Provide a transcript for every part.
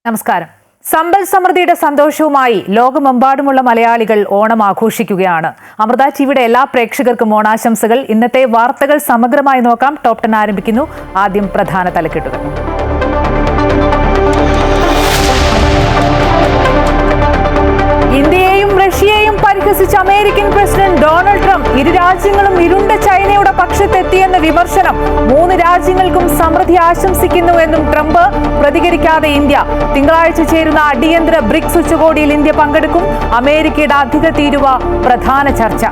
നമസ്കാരം. സമ്പൽ സമൃദ്ധിയുടെ സന്തോഷവുമായി ലോകമെമ്പാടുമുള്ള മലയാളികൾ ഓണം ആഘോഷിക്കുകയാണ്. അമൃത ടിവിയുടെ എല്ലാ പ്രേക്ഷകർക്കും ഓണാശംസകൾ. ഇന്നത്തെ വാർത്തകൾ സമഗ്രമായി നോക്കാം. ടോപ് 10 ആരംഭിക്കുന്നു. ആദ്യം പ്രധാന തലക്കെട്ടുകൾ. ഇന്ത്യയെയും റഷ്യയെയും പരിഹസിച്ച അമേരിക്കൻ പ്രസിഡന്റ് ഡൊണാൾഡ് ട്രംപ് ഇരു രാജ്യങ്ങളും ഇരുണ്ട ചൈനയുടെ പക്ഷത്തെത്തിയെന്ന വിമർശനം. 3 രാജ്യങ്ങൾക്കും സമൃദ്ധി ആശംസിക്കുന്നുവെന്നും ട്രംപ്. പ്രതികരിക്കാതെ ഇന്ത്യ. തിങ്കളാഴ്ച ചേരുന്ന അടിയന്തര ബ്രിക്സ് ഉച്ചകോടിയിൽ ഇന്ത്യ പങ്കെടുക്കും. അമേരിക്കയുടെ അധിക തീരുവ പ്രധാന ചർച്ച.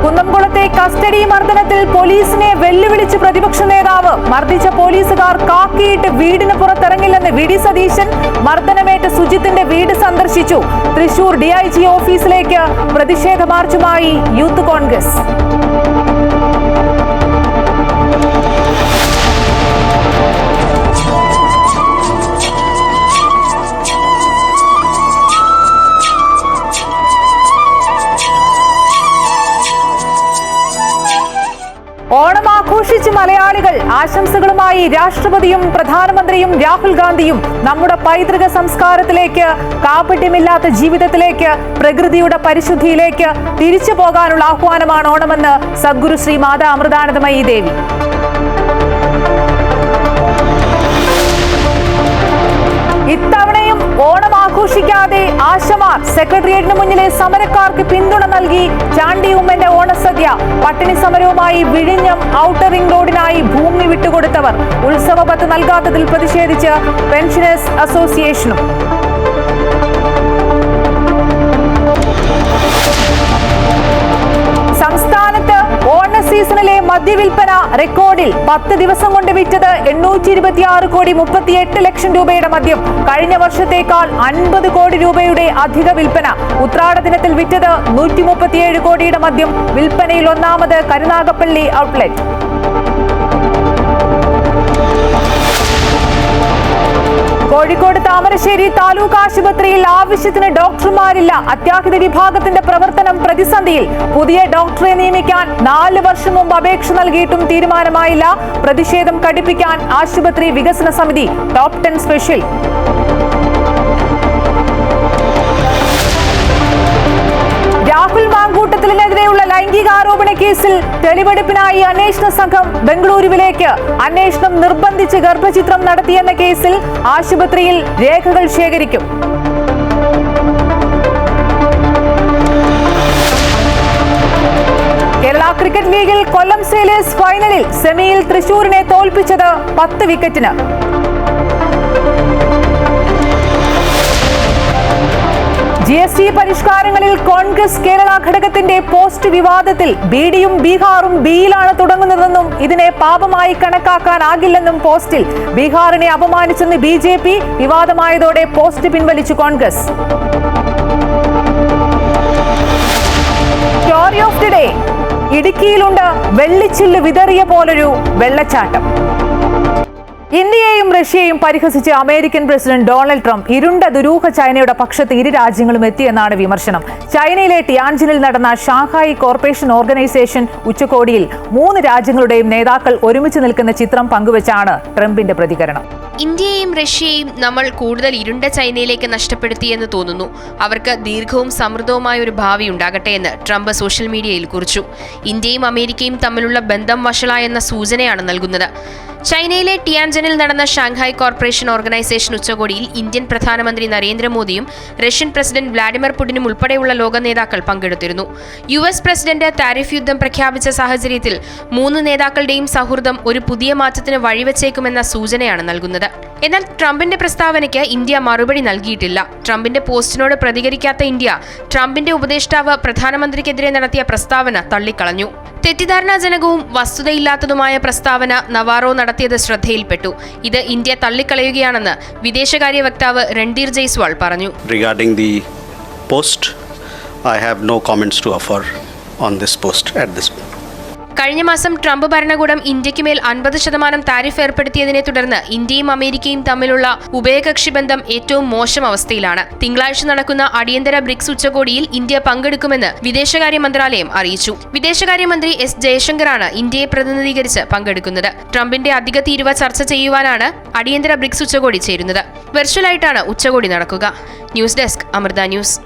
കുന്നംകുളത്തെ കസ്റ്റഡി മർദ്ദനത്തിൽ പോലീസിനെ വെല്ലുവിളിച്ച് പ്രതിപക്ഷ നേതാവ്. മർദ്ദിച്ച പോലീസുകാർ കാക്കിയിട്ട് വീടിന് പുറത്തിറങ്ങില്ലെന്ന് വി.ഡി. സതീശൻ. മർദ്ദനമേറ്റ സുജിത്തിന്റെ വീട് സന്ദർശിച്ചു. തൃശൂർ DIG ഓഫീസിലേക്ക് പ്രതിഷേധ മാർച്ചുമായി യൂത്ത് കോൺഗ്രസ്. ഓണം ആഘോഷിച്ച് മലയാളികൾ. ആശംസകളുമായി രാഷ്ട്രപതിയും പ്രധാനമന്ത്രിയും രാഹുൽ ഗാന്ധിയും. നമ്മുടെ പൈതൃക സംസ്കാരത്തിലേക്ക്, കാപട്യമില്ലാത്ത ജീവിതത്തിലേക്ക്, പ്രകൃതിയുടെ പരിശുദ്ധിയിലേക്ക് തിരിച്ചു പോകാനുള്ള ആഹ്വാനമാണ് ഓണമെന്ന് സദ്ഗുരു ശ്രീ മാതാ അമൃതാനന്ദമയി ദേവി. ഇത്തവണയും ഓണം ആഘോഷിക്കാതെ ആശമാർ. സെക്രട്ടേറിയറ്റിന് മുന്നിലെ സമരക്കാർക്ക് പിന്തുണ നൽകി ചാണ്ടി ഉമ്മന്റെ ഓണസദ്യ. പട്ടിണി സമരവുമായി വിഴിഞ്ഞം ഔട്ടർ റിംഗ് റോഡിനായി ഭൂമി വിട്ടുകൊടുത്തവർ. ഉത്സവ പത്ത് നൽകാത്തതിൽ പ്രതിഷേധിച്ച് പെൻഷനേഴ്സ് അസോസിയേഷനും. സംസ്ഥാനത്ത് ഓണ സീസണിലെ മദ്യവിൽപ്പന റെക്കോർഡിൽ. 10 ദിവസം കൊണ്ട് വിറ്റത് 826 കോടി 38 ലക്ഷം രൂപയുടെ മദ്യം. കഴിഞ്ഞ വർഷത്തേക്കാൾ 50 കോടി രൂപയുടെ അധിക വിൽപ്പന. ഉത്രാട ദിനത്തിൽ വിറ്റത് 137 കോടിയുടെ മദ്യം. വിൽപ്പനയിൽ ഒന്നാമത് കരുനാഗപ്പള്ളി ഔട്ട്ലെറ്റ്. കോഴിക്കോട് താമരശ്ശേരി താലൂക്ക് ആശുപത്രിയിൽ ആവശ്യത്തിന് ഡോക്ടർമാരില്ല. അത്യാഹിത വിഭാഗത്തിന്റെ പ്രവർത്തനം പ്രതിസന്ധിയിൽ. പുതിയ ഡോക്ടറെ നിയമിക്കാൻ 4 വർഷം മുമ്പ് അപേക്ഷ നൽകിയിട്ടും തീരുമാനമായില്ല. പ്രതിഷേധം കടുപ്പിക്കാൻ ആശുപത്രി വികസന സമിതി. Top 10 special. രാഹുൽ മാങ്കൂട്ടത്തിനെതിരെയുള്ള ലൈംഗികാരോപണ കേസിൽ തെളിവെടുപ്പിനായി അന്വേഷണ സംഘം ബംഗളൂരുവിലേക്ക്. അന്വേഷണം നിർബന്ധിച്ച് ഗർഭചിത്രം നടത്തിയെന്ന കേസിൽ ആശുപത്രിയിൽ രേഖകൾ ശേഖരിക്കും. കേരള ക്രിക്കറ്റ് ലീഗിൽ കൊല്ലം സെയിലേഴ്സ് ഫൈനലിൽ. സെമിയിൽ തൃശൂരിനെ തോൽപ്പിച്ചത് 10 വിക്കറ്റിന്. GST പരിഷ്കാരങ്ങളിൽ കോൺഗ്രസ് കേരള ഘടകത്തിന്റെ പോസ്റ്റ് വിവാദത്തിൽ. ബിഡിയും ബീഹാറും ബിയിലാണ് തുടങ്ങുന്നതെന്നും ഇതിനെ പാപമായി കണക്കാക്കാനാകില്ലെന്നും പോസ്റ്റിൽ. ബീഹാറിനെ അപമാനിച്ചെന്ന് BJP. വിവാദമായതോടെ പോസ്റ്റ് പിൻവലിച്ചു Congress. Story of the day. ഇടുക്കിയിലുണ്ട് വെള്ളിച്ചില്ല് വിതറിയ പോലൊരു വെള്ളച്ചാട്ടം. ഇന്ത്യയെയും റഷ്യയെയും പരിഹസിച്ച് അമേരിക്കൻ പ്രസിഡന്റ് ഡൊണാൾഡ് ട്രംപ് ഇരുണ്ട ദുരൂഹ ചൈനയുടെ പക്ഷത്ത് ഇരു രാജ്യങ്ങളും എത്തിയെന്നാണ് വിമർശനം. ചൈനയിലെ ടിയാൻജിനിൽ നടന്ന ഷാങ്ഹായ് കോർപ്പറേഷൻ ഓർഗനൈസേഷൻ ഉച്ചകോടിയിൽ 3 രാജ്യങ്ങളുടെയും നേതാക്കൾ ഒരുമിച്ച് നിൽക്കുന്ന ചിത്രം പങ്കുവച്ചാണ് ട്രംപിന്റെ പ്രതികരണം. ഇന്ത്യയെയും റഷ്യയെയും നമ്മൾ കൂടുതൽ ഇരുണ്ട ചൈനയിലേക്ക് നഷ്ടപ്പെടുത്തിയെന്ന് തോന്നുന്നു. അവർക്ക് ദീർഘവും സമൃദ്ധവുമായ ഒരു ഭാവി ഉണ്ടാകട്ടെ എന്ന് ട്രംപ് സോഷ്യൽ മീഡിയയിൽ കുറിച്ചു. ഇന്ത്യയും അമേരിക്കയും തമ്മിലുള്ള ബന്ധം വഷളായെന്ന സൂചനയാണ് നൽകുന്നത്. ചൈനയിലെ ടിയാൻജനിൽ നടന്ന ഷാങ്ഹായ് കോർപ്പറേഷൻ ഓർഗനൈസേഷൻ ഉച്ചകോടിയിൽ ഇന്ത്യൻ പ്രധാനമന്ത്രി നരേന്ദ്രമോദിയും റഷ്യൻ പ്രസിഡന്റ് വ്ളാഡിമിർ പുടിനും ഉൾപ്പെടെയുള്ള ലോക നേതാക്കൾ പങ്കെടുത്തിരുന്നു. US പ്രസിഡന്റ് താരിഫ് യുദ്ധം പ്രഖ്യാപിച്ച സാഹചര്യത്തിൽ 3 നേതാക്കളുടെയും സൗഹൃദം ഒരു പുതിയ മാറ്റത്തിന് വഴിവെച്ചേക്കുമെന്ന സൂചനയാണ് നൽകുന്നത്. എന്നാൽ ട്രംപിന്റെ പ്രസ്താവനയ്ക്ക് ഇന്ത്യ മറുപടി നൽകിയിട്ടില്ല. ട്രംപിന്റെ പോസ്റ്റിനോട് പ്രതികരിക്കാത്ത ഇന്ത്യ ട്രംപിന്റെ ഉപദേഷ്ടാവ് പ്രധാനമന്ത്രിക്കെതിരെ നടത്തിയ പ്രസ്താവന തള്ളിക്കളഞ്ഞു. തെറ്റിദ്ധാരണാജനകവും വസ്തുതയില്ലാത്തതുമായ പ്രസ്താവന നവാറോ നടത്തിയത് ശ്രദ്ധയിൽപ്പെട്ടു. ഇത് ഇന്ത്യ തള്ളിക്കളയുകയാണെന്ന് വിദേശകാര്യ വക്താവ് രൺധീർ ജയ്സ്വാൾ പറഞ്ഞു. Regarding the post, I have no comments to offer on this post at this point. കഴിഞ്ഞ മാസം ട്രംപ് ഭരണകൂടം ഇന്ത്യക്കുമേൽ 50% താരിഫ് ഏർപ്പെടുത്തിയതിനെ തുടർന്ന് ഇന്ത്യയും അമേരിക്കയും തമ്മിലുള്ള ഉഭയകക്ഷി ബന്ധം ഏറ്റവും മോശം അവസ്ഥയിലാണ്. തിങ്കളാഴ്ച നടക്കുന്ന അടിയന്തര ബ്രിക്സ് ഉച്ചകോടിയിൽ ഇന്ത്യ പങ്കെടുക്കുമെന്ന് വിദേശകാര്യ മന്ത്രാലയം അറിയിച്ചു. വിദേശകാര്യമന്ത്രി എസ് ജയശങ്കറാണ് ഇന്ത്യയെ പ്രതിനിധീകരിച്ച് പങ്കെടുക്കുന്നത്. ട്രംപിന്റെ അധിക തീരുവ ചർച്ച ചെയ്യുവാനാണ് അടിയന്തര ബ്രിക്സ് ഉച്ചകോടി ചേരുന്നത്. വെർച്വലായിട്ടാണ് ഉച്ചകോടി നടക്കുക. News desk Amrita news.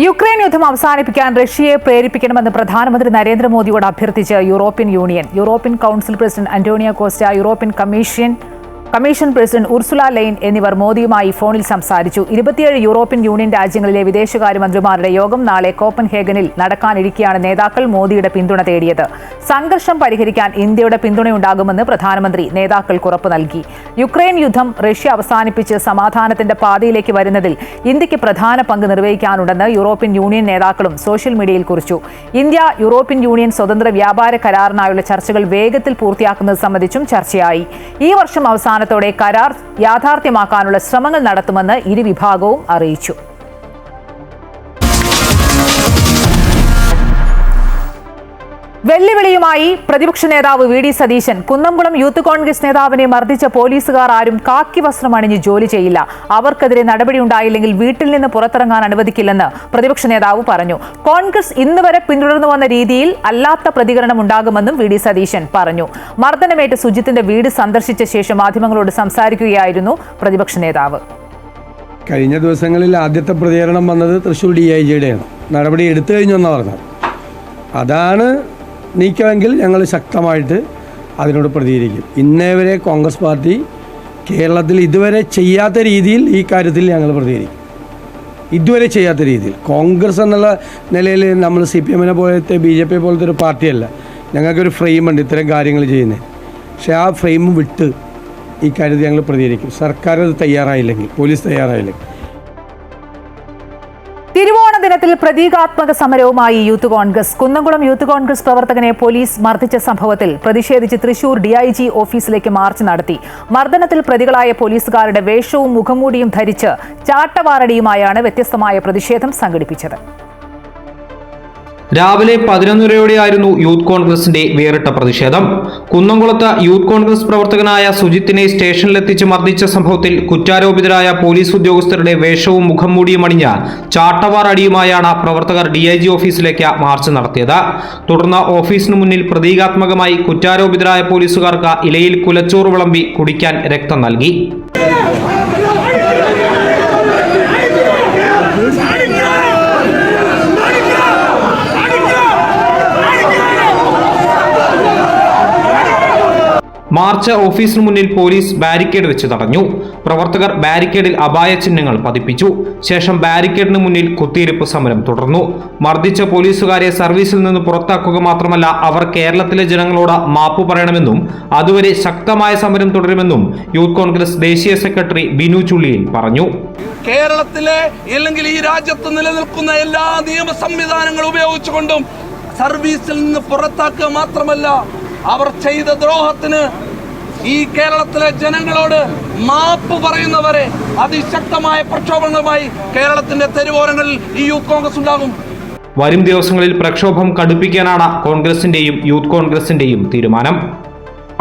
Ukraine യുദ്ധം അവസാനിപ്പിക്കാൻ റഷ്യയെ പ്രേരിപ്പിക്കണമെന്ന് പ്രധാനമന്ത്രി നരേന്ദ്രമോദിയോട് അഭ്യർത്ഥിച്ച് European union. European council president Antonio Costa, European commission president Ursula Leyen എന്നിവർ മോദിയുമായി ഫോണിൽ സംസാരിച്ചു. 27 യൂറോപ്യൻ യൂണിയൻ രാജ്യങ്ങളിലെ വിദേശകാര്യമന്ത്രിമാരുടെ യോഗം നാളെ കോപ്പൻഹേഗനിൽ നടക്കാനിരിക്കെയാണ് നേതാക്കൾ മോദിയുടെ പിന്തുണ തേടിയത്. സംഘർഷം പരിഹരിക്കാൻ ഇന്ത്യയുടെ പിന്തുണയുണ്ടാകുമെന്ന് പ്രധാനമന്ത്രി നേതാക്കൾക്ക് ഉറപ്പു നൽകി. യുക്രൈൻ യുദ്ധം റഷ്യ അവസാനിപ്പിച്ച് സമാധാനത്തിന്റെ പാതയിലേക്ക് വരുന്നതിൽ ഇന്ത്യക്ക് പ്രധാന പങ്ക് നിർവഹിക്കാനുണ്ടെന്ന് യൂറോപ്യൻ യൂണിയൻ നേതാക്കളും സോഷ്യൽ മീഡിയയിൽ കുറിച്ചു. ഇന്ത്യ യൂറോപ്യൻ യൂണിയൻ സ്വതന്ത്ര വ്യാപാര കരാറിനായുള്ള ചർച്ചകൾ വേഗത്തിൽ പൂർത്തിയാക്കുന്നത് സംബന്ധിച്ചും ചർച്ചയായി. ഈ വർഷം അവസാനത്തോടെ കരാർ യാഥാർത്ഥ്യമാക്കാനുള്ള ശ്രമങ്ങൾ നടത്തുമെന്ന് ഇരുവിഭാഗവും അറിയിച്ചു. വെല്ലുവിളിയുമായി പ്രതിപക്ഷ നേതാവ് V D Satheesan. Kunnamkulam youth Congress നേതാവിനെ മർദ്ദിച്ച പോലീസുകാർ ആരും കാക്കി വസ്ത്രം അണിഞ്ഞ് ജോലി ചെയ്യില്ല. അവർക്കെതിരെ നടപടിയുണ്ടായില്ലെങ്കിൽ വീട്ടിൽ നിന്ന് പുറത്തിറങ്ങാൻ അനുവദിക്കില്ലെന്ന് പ്രതിപക്ഷ നേതാവ് പറഞ്ഞു. കോൺഗ്രസ് ഇന്ന് വരെ പിന്തുടർന്നു വന്ന രീതിയിൽ അല്ലാത്ത പ്രതികരണം ഉണ്ടാകുമെന്നും വി ഡി സതീശൻ പറഞ്ഞു. മർദ്ദനമേറ്റ് സുജിത്തിന്റെ വീട് സന്ദർശിച്ച ശേഷം മാധ്യമങ്ങളോട് സംസാരിക്കുകയായിരുന്നു പ്രതിപക്ഷ നേതാവ്. കഴിഞ്ഞ ദിവസങ്ങളിൽ ആദ്യത്തെ പ്രതികരണം വന്നത് തൃശ്ശൂർ DIGയുടെയാണ്. നടപടി എടുത്തു കഴിഞ്ഞെന്നാണ് പറഞ്ഞത്. അതാണ് നീക്കമെങ്കിൽ ഞങ്ങൾ ശക്തമായിട്ട് അതിനോട് പ്രതികരിക്കും. ഇന്നേ വരെ കോൺഗ്രസ് പാർട്ടി കേരളത്തിൽ ഇതുവരെ ചെയ്യാത്ത രീതിയിൽ ഈ കാര്യത്തിൽ ഞങ്ങൾ പ്രതികരിക്കും. ഇതുവരെ ചെയ്യാത്ത രീതിയിൽ കോൺഗ്രസ് എന്നുള്ള നിലയിൽ നമ്മൾ CPM പോലത്തെ BJP പോലത്തെ ഒരു പാർട്ടിയല്ല. ഞങ്ങൾക്കൊരു ഫ്രെയിമുണ്ട് ഇത്തരം കാര്യങ്ങൾ ചെയ്യുന്നത്. പക്ഷേ ആ ഫ്രെയിം വിട്ട് ഈ കാര്യത്തിൽ ഞങ്ങൾ പ്രതികരിക്കും. സർക്കാർ അത് തയ്യാറായില്ലെങ്കിൽ, പോലീസ് തയ്യാറായില്ലെങ്കിൽ. തിരുവോണ ദിനത്തിൽ പ്രതീകാത്മക സമരവുമായി യൂത്ത് കോൺഗ്രസ്. കുന്നംകുളം യൂത്ത് കോൺഗ്രസ് പ്രവർത്തകനെ പോലീസ് മർദ്ദിച്ച സംഭവത്തിൽ പ്രതിഷേധിച്ച് തൃശൂർ DIG ഓഫീസിലേക്ക് മാർച്ച് നടത്തി. മർദ്ദനത്തിൽ പ്രതികളായ പോലീസുകാരുടെ വേഷവും മുഖംമൂടിയും ധരിച്ച് ചാട്ടവാറടിയുമായാണ് വ്യത്യസ്തമായ പ്രതിഷേധം സംഘടിപ്പിച്ചത്. രാവിലെ 11:30യോടെയായിരുന്നു യൂത്ത് കോൺഗ്രസിന്റെ വേറിട്ട പ്രതിഷേധം. കുന്നംകുളത്ത് യൂത്ത് കോൺഗ്രസ് പ്രവർത്തകനായ സുജിത്തിനെ സ്റ്റേഷനിലെത്തിച്ച് മർദ്ദിച്ച സംഭവത്തിൽ കുറ്റാരോപിതരായ പോലീസ് ഉദ്യോഗസ്ഥരുടെ വേഷവും മുഖംമൂടിയും അണിഞ്ഞ ചാട്ടവാർ അടിയുമായാണ് പ്രവർത്തകർ DIG ഓഫീസിലേക്ക് മാർച്ച് നടത്തിയത്. തുടർന്ന് ഓഫീസിന് മുന്നിൽ പ്രതീകാത്മകമായി കുറ്റാരോപിതരായ പോലീസുകാർക്ക് ഇലയിൽ കുലച്ചോറ് വിളമ്പി കുടിക്കാൻ രക്തം നൽകി. മാർച്ച് ഓഫീസിന് മുന്നിൽ പോലീസ് ബാരിക്കേഡ് വെച്ച് തടഞ്ഞു. പ്രവർത്തകർ ബാരിക്കേഡിൽ അപായ ചിഹ്നങ്ങൾ പതിപ്പിച്ചു. ശേഷം ബാരിക്കേഡിന് മുന്നിൽ കുത്തിയിരിപ്പ് സമരം തുടർന്നു. മർദ്ദിച്ച പോലീസുകാരെ സർവീസിൽ നിന്ന് പുറത്താക്കുക മാത്രമല്ല, അവർ കേരളത്തിലെ ജനങ്ങളോട് മാപ്പ് പറയണമെന്നും അതുവരെ ശക്തമായ സമരം തുടരുമെന്നും യൂത്ത് കോൺഗ്രസ് ദേശീയ സെക്രട്ടറി ബിനു ചുള്ളിയിൽ പറഞ്ഞു. കേരളത്തിലെ അല്ലെങ്കിൽ ഈ രാജ്യത്ത് നിലനിൽക്കുന്ന എല്ലാ നിയമ സംവിധാനങ്ങളും ഉപയോഗിച്ചുകൊണ്ടും സർവീസിൽ നിന്ന് പുറത്താക്കുക മാത്രമല്ല, അവർ ചെയ്ത ദ്രോഹത്തിന് ഈ കേരളത്തിലെ ജനങ്ങളോട് മാപ്പ് പറയുന്നവരെ അതിശക്തമായ പ്രക്ഷോഭങ്ങളുമായി കേരളത്തിന്റെ തെരുവോരങ്ങളിൽ ഈ യൂത്ത് കോൺഗ്രസ് ഉണ്ടാകും. വരും ദിവസങ്ങളിൽ പ്രക്ഷോഭം കടുപ്പിക്കാനാണ് കോൺഗ്രസിന്റെയും യൂത്ത് കോൺഗ്രസിന്റെയും തീരുമാനം.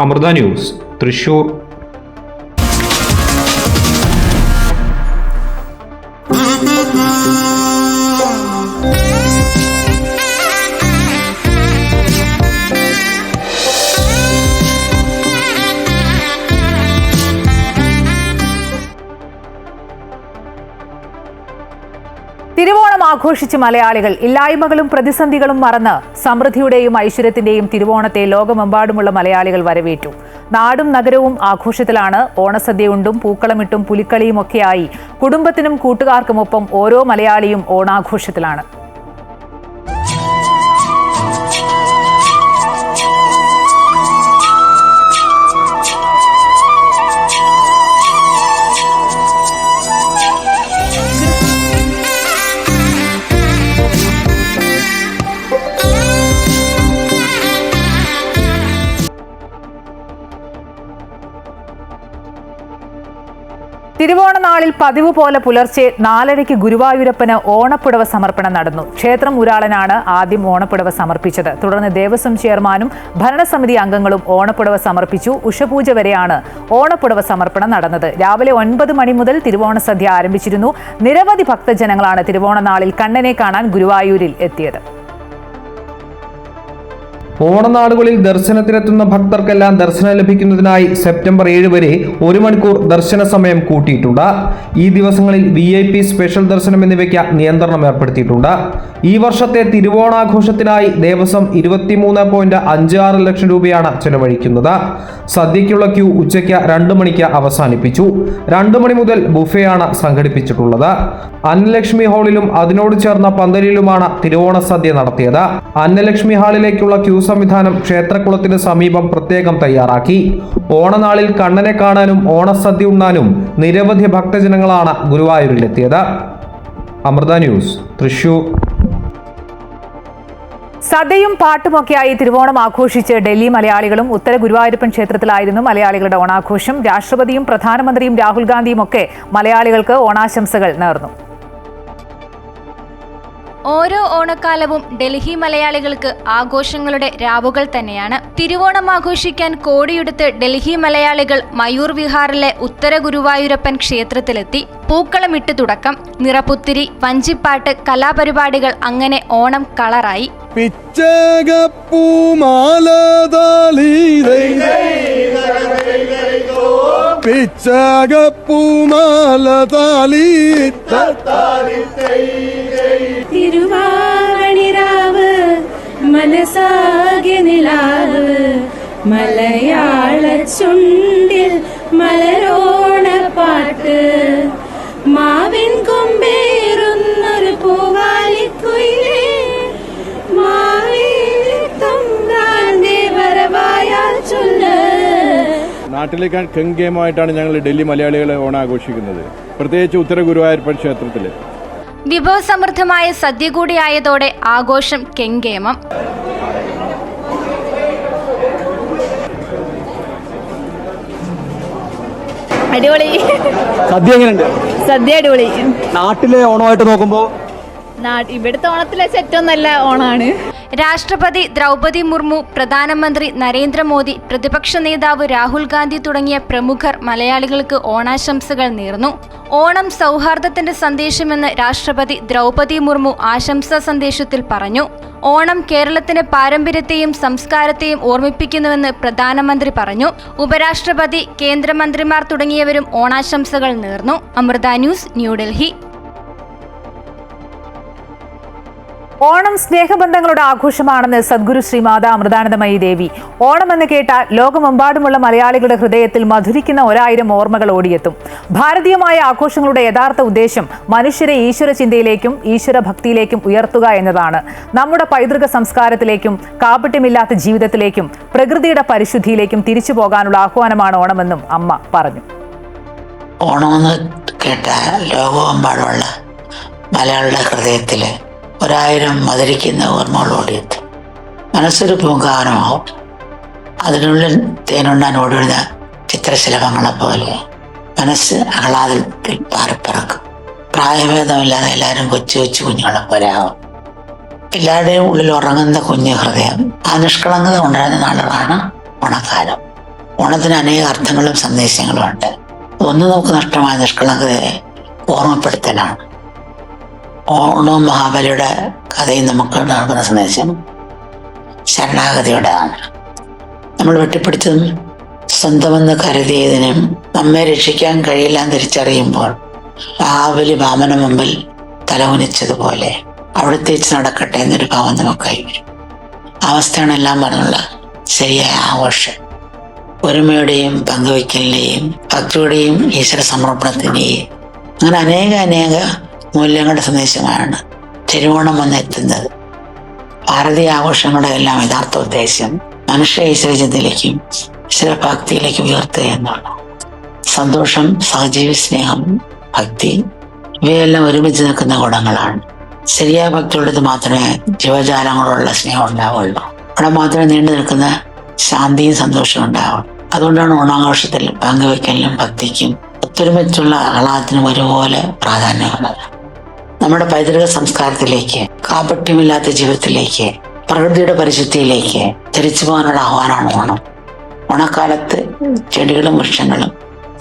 അമൃത ന്യൂസ്, തൃശൂർ. തിരുവോണം ആഘോഷിച്ച് മലയാളികൾ. ഇല്ലായ്മകളും പ്രതിസന്ധികളും മറന്ന് സമൃദ്ധിയുടെയും ഐശ്വര്യത്തിന്റെയും തിരുവോണത്തെ ലോകമെമ്പാടുമുള്ള മലയാളികൾ വരവേറ്റു. നാടും നഗരവും ആഘോഷത്തിലാണ്. ഓണസദ്യയുണ്ടും പൂക്കളമിട്ടും പുലിക്കളിയുമൊക്കെയായി കുടുംബത്തിനും കൂട്ടുകാർക്കുമൊപ്പം ഓരോ മലയാളിയും ഓണാഘോഷത്തിലാണ്. തിരുവോണനാളിൽ പതിവ് പോലെ പുലർച്ചെ 4:30 ഗുരുവായൂരപ്പന് ഓണപ്പുടവ സമർപ്പണം നടന്നു. ക്ഷേത്രം ഊരാളനാണ് ആദ്യം ഓണപ്പുടവ സമർപ്പിച്ചത്. തുടർന്ന് ദേവസ്വം ചെയർമാനും ഭരണസമിതി അംഗങ്ങളും ഓണപ്പുടവ സമർപ്പിച്ചു. ഉഷപൂജ വരെയാണ് ഓണപ്പുടവ സമർപ്പണം നടന്നത്. രാവിലെ 9 മണി മുതൽ തിരുവോണ സദ്യ ആരംഭിച്ചിരുന്നു. നിരവധി ഭക്തജനങ്ങളാണ് തിരുവോണനാളിൽ കണ്ണനെ കാണാൻ ഗുരുവായൂരിൽ എത്തിയത്. ഓണനാളുകളിൽ ദർശനത്തിനെത്തുന്ന ഭക്തർക്കെല്ലാം ദർശനം ലഭിക്കുന്നതിനായി സെപ്റ്റംബർ 7 വരെ 1 മണിക്കൂർ ദർശന സമയം കൂട്ടിയിട്ടുണ്ട്. ഈ ദിവസങ്ങളിൽ VIP സ്പെഷ്യൽ ദർശനം എന്നിവയ്ക്ക് നിയന്ത്രണം ഏർപ്പെടുത്തിയിട്ടുണ്ട്. ഈ വർഷത്തെ തിരുവോണാഘോഷത്തിനായി ദേവസ്വം 23.56 ലക്ഷം രൂപയാണ് ചെലവഴിക്കുന്നത്. സദ്യയ്ക്കുള്ള ക്യൂ ഉച്ചയ്ക്ക് 2 മണിക്ക് അവസാനിപ്പിച്ചു. 2 മണി മുതൽ ബുഫെയാണ് സംഘടിപ്പിച്ചിട്ടുള്ളത്. അന്നലക്ഷ്മി ഹാളിലും അതിനോട് ചേർന്ന പന്തലിലുമാണ് തിരുവോണ സദ്യ നടത്തിയത്. അന്നലക്ഷ്മി ഹാളിലേക്കുള്ള ക്യൂ സംവിധാനം ക്ഷേത്രക്കുളത്തിന് സമീപം പ്രത്യേകം തയ്യാറാക്കി. ഓണനാളിൽ കണ്ണനെ കാണാനും ഓണസദ്യ ഉണ്ണാനും നിരവധി ഭക്തജനങ്ങളാണ് ഗുരുവായൂരിലെത്തിയത്. അമൃത ന്യൂസ്, തൃശൂർ. സദ്യയും പാട്ടുമൊക്കെയായി തിരുവോണം ആഘോഷിച്ച് ഡൽഹി മലയാളികളും. ഉത്തര ഗുരുവായൂരപ്പൻ ക്ഷേത്രത്തിലായിരുന്നു മലയാളികളുടെ ഓണാഘോഷം. രാഷ്ട്രപതിയും പ്രധാനമന്ത്രിയും രാഹുൽ ഗാന്ധിയും ഒക്കെ മലയാളികൾക്ക് ഓണാശംസകൾ നേർന്നു. ഓരോ ഓണക്കാലവും ഡൽഹി മലയാളികൾക്ക് ആഘോഷങ്ങളുടെ രാവുകൾ തന്നെയാണ്. തിരുവോണം ആഘോഷിക്കാൻ കോടിയെടുത്ത് ഡൽഹി മലയാളികൾ മയൂർ വിഹാറിലെ ഉത്തര ഗുരുവായൂരപ്പൻ ക്ഷേത്രത്തിലെത്തി. പൂക്കളമിട്ട് തുടക്കം, നിറപുത്തിരി, വഞ്ചിപ്പാട്ട്, കലാപരിപാടികൾ, അങ്ങനെ ഓണം കളറായി. തിരുവാണിരാവ് മനസാകെ നിലാവ്, മലയാള ചുണ്ടിൽ മലരോണ പാട്ട്, മാവിൻ കൊമ്പേറുന്നൊരു പൂവാലിക്കുയിലേ, മാവേലിത്തമ്പ്രാന്റെ വരവായാൽ ചൊല്ല്. നാട്ടിലേക്ക് കെങ്കേമമായിട്ടാണ് ഞങ്ങൾ ഡൽഹി മലയാളികളെ ഓണാഘോഷിക്കുന്നത്, പ്രത്യേകിച്ച് ഉത്തര ഗുരുവായൂരപ്പൻ ക്ഷേത്രത്തിൽ. വിഭവസമൃദ്ധമായ സദ്യ കൂടിയായതോടെ ആഘോഷം കെങ്കേമം. അടിപൊളി. സദ്യ എങ്ങനെയുണ്ട്? സദ്യ അടിപൊളി. നാട്ടിലെ ഓണമായിട്ട് നോക്കുമ്പോൾ ഇവിടുത്തെ ഓണത്തിലെ ഏറ്റവും നല്ല ഓണാണ്. രാഷ്ട്രപതി ദ്രൗപദി മുർമു, പ്രധാനമന്ത്രി നരേന്ദ്രമോദി, പ്രതിപക്ഷ നേതാവ് രാഹുൽ ഗാന്ധി തുടങ്ങിയ പ്രമുഖർ മലയാളികൾക്ക് ഓണാശംസകൾ നേർന്നു. ഓണം സൗഹാർദ്ദത്തിന്റെ സന്ദേശമെന്ന് രാഷ്ട്രപതി ദ്രൗപദി മുർമു ആശംസാ സന്ദേശത്തിൽ പറഞ്ഞു. ഓണം കേരളത്തിന്റെ പാരമ്പര്യത്തെയും സംസ്കാരത്തെയും ഓർമ്മിപ്പിക്കുന്നുവെന്ന് പ്രധാനമന്ത്രി പറഞ്ഞു. ഉപരാഷ്ട്രപതി, കേന്ദ്രമന്ത്രിമാർ തുടങ്ങിയവരും ഓണാശംസകൾ നേർന്നു. അമൃത ന്യൂസ്, ന്യൂഡൽഹി. ഓണം സ്നേഹബന്ധങ്ങളുടെ ആഘോഷമാണെന്ന് സദ്ഗുരു ശ്രീമാതാ അമൃതാനന്ദമയി ദേവി. ഓണമെന്ന് കേട്ടാൽ ലോകമെമ്പാടുമുള്ള മലയാളികളുടെ ഹൃദയത്തിൽ മധുരിക്കുന്ന 1000 ഓർമ്മകൾ ഓടിയെത്തും. ഭാരതീയമായ ആഘോഷങ്ങളുടെ യഥാർത്ഥ ഉദ്ദേശം മനുഷ്യരെ ഈശ്വര ചിന്തയിലേക്കും ഈശ്വര ഭക്തിയിലേക്കും ഉയർത്തുക എന്നതാണ്. നമ്മുടെ പൈതൃക സംസ്കാരത്തിലേക്കും കാപട്യമില്ലാത്ത ജീവിതത്തിലേക്കും പ്രകൃതിയുടെ പരിശുദ്ധിയിലേക്കും തിരിച്ചു പോകാനുള്ള ആഹ്വാനമാണ് ഓണമെന്നും അമ്മ പറഞ്ഞു. ഓണമെന്ന് കേട്ടാൽ ലോകമെമ്പാടുമുള്ള മലയാളിയുടെ ഹൃദയത്തിൽ 1000 മധുരിക്കുന്ന ഓർമ്മകളോടിയെത്തും. മനസ്സൊരു പൂങ്കാവനമാവും. അതിനുള്ളിൽ തേനുണ്ണാൻ ഓടിവിടുന്ന ചിത്രശലഭങ്ങളെ പോലെ മനസ്സ് ആഹ്ലാദത്തിൽ പാറിപ്പറക്കും. പ്രായഭേദമില്ലാതെ എല്ലാവരും കൊച്ചു കൊച്ചു കുഞ്ഞുങ്ങളെ പോലെ ആവും. എല്ലാവരുടെയും ഉള്ളിൽ ഉറങ്ങുന്ന കുഞ്ഞു ഹൃദയം. ആ നിഷ്കളങ്കത ഉണ്ടായിരുന്ന നാളുകളാണ് ഓണക്കാലം. ഓണത്തിന് അനേക അർത്ഥങ്ങളും സന്ദേശങ്ങളും ഉണ്ട്. ഒന്ന് നമുക്ക് നഷ്ടമായ നിഷ്കളങ്കതയെ ഓർമ്മപ്പെടുത്തലാണ്. ഓണവും മഹാബലിയുടെ കഥയും നമുക്ക് നൽകുന്ന സന്ദേശം ശരണാഗതിയുടേതാണ്. നമ്മൾ വെട്ടിപ്പിടിച്ചതും സ്വന്തമെന്ന് കരുതിയതിനും നമ്മെ രക്ഷിക്കാൻ കഴിയില്ലാന്ന് തിരിച്ചറിയുമ്പോൾ മഹാബലി വാമന മുമ്പിൽ തലകുനിച്ചതുപോലെ അവിടത്തേച്ച് നടക്കട്ടെ എന്നൊരു ഭാവം നമുക്കായി വരും. അവസ്ഥയാണ് എല്ലാം പറഞ്ഞുള്ള ശരിയായ ആഘോഷം. ഒരുമയുടെയും പങ്കുവയ്ക്കലിൻ്റെയും ഭക്തിയുടെയും ഈശ്വര സമർപ്പണത്തിൻ്റെയും അങ്ങനെ അനേക മൂല്യങ്ങളുടെ സന്ദേശമാണ് തിരുവോണം വന്നെത്തുന്നത്. ഭാരതീയ ആഘോഷങ്ങളുടെ എല്ലാം യഥാർത്ഥ ഉദ്ദേശം മനുഷ്യ ഈശ്വരചിന്തയിലേക്കും ഈശ്വരഭക്തിയിലേക്കും ഉയർത്തുക എന്നാണ്. സന്തോഷം, സഹജീവി സ്നേഹം, ഭക്തി ഇവയെല്ലാം ഒരുമിച്ച് നിൽക്കുന്ന ഗുണങ്ങളാണ്. ശരിയായ ഭക്തിയുള്ളത് മാത്രമേ ജീവജാലങ്ങളോടുള്ള സ്നേഹം ഉണ്ടാവുള്ളൂ. അവിടെ മാത്രമേ നീണ്ടു നിൽക്കുന്ന ശാന്തിയും സന്തോഷവും ഉണ്ടാവുള്ളൂ. അതുകൊണ്ടാണ് ഓണാഘോഷത്തിൽ പങ്കുവയ്ക്കലിനും ഭക്തിക്കും ഒരുമിച്ചുള്ള ആഹ്ലാദത്തിനും ഒരുപോലെ പ്രാധാന്യമുള്ളത്. നമ്മുടെ പൈതൃക സംസ്കാരത്തിലേക്ക്, കാപട്യമില്ലാത്ത ജീവിതത്തിലേക്ക്, പ്രകൃതിയുടെ പരിശുദ്ധിയിലേക്ക് തിരിച്ചു പോകാനുള്ള ആഹ്വാനമാണ് ഓണം. ഓണക്കാലത്ത് ചെടികളും വൃക്ഷങ്ങളും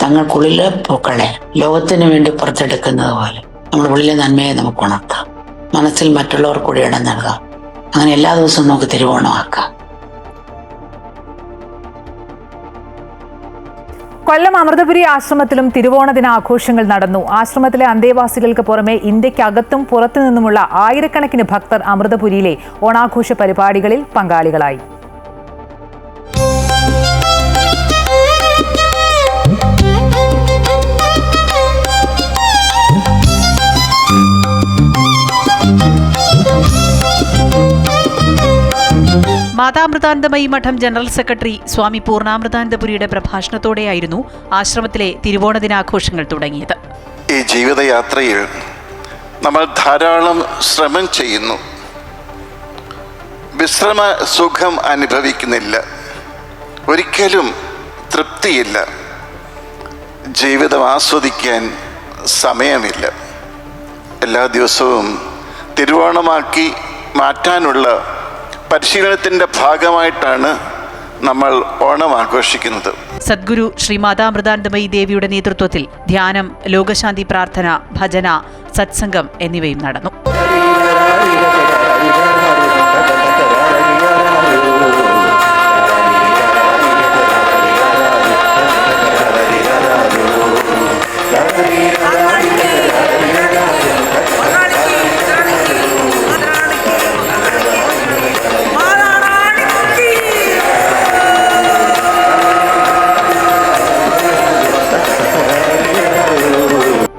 തങ്ങൾക്കുള്ളിലെ പൂക്കളെ ലോകത്തിന് വേണ്ടി പുറത്തെടുക്കുന്നത് പോലെ നമ്മുടെ ഉള്ളിലെ നന്മയെ നമുക്ക് ഉണർത്താം. മനസ്സിൽ മറ്റുള്ളവർ കൂടി ഇടം നൽകാം. അങ്ങനെ എല്ലാ ദിവസവും നമുക്ക് തിരുവോണമാക്കാം. കൊല്ലം അമൃതപുരി ആശ്രമത്തിലും തിരുവോണ ദിനാഘോഷങ്ങൾ നടന്നു. ആശ്രമത്തിലെ അന്തേവാസികൾക്ക് പുറമെ ഇന്ത്യക്കകത്തും പുറത്തു നിന്നുമുള്ള ആയിരക്കണക്കിന് ഭക്തർ അമൃതപുരിയിലെ ഓണാഘോഷ പരിപാടികളിൽ പങ്കാളികളായി. മാതാമൃതാനന്ദമയി മഠം ജനറൽ സെക്രട്ടറി സ്വാമി പൂർണ്ണാമൃതാനന്ദപുരിയുടെ പ്രഭാഷണത്തോടെയായിരുന്നു ആശ്രമത്തിലെ തിരുവോണ ദിനാഘോഷങ്ങൾ തുടങ്ങിയത്. ഈ ജീവിതയാത്രയിൽ നമ്മൾ ധാരാളം ശ്രമം ചെയ്യുന്നു, വിശ്രമ സുഖം അനുഭവിക്കുന്നില്ല, ഒരിക്കലും തൃപ്തിയില്ല, ജീവിതം ആസ്വദിക്കാൻ സമയമില്ല. എല്ലാ ദിവസവും തിരുവോണമാക്കി മാറ്റാനുള്ള പരിശീലനത്തിൻ്റെ ഭാഗമായിട്ടാണ് നമ്മൾ ഓണം ആഘോഷിക്കുന്നത്. സദ്ഗുരു ശ്രീ മാതാമൃതാനന്ദമയി ദേവിയുടെ നേതൃത്വത്തിൽ ധ്യാനം, ലോകശാന്തി പ്രാർത്ഥന, ഭജന, സത്സംഗം എന്നിവയും നടന്നു.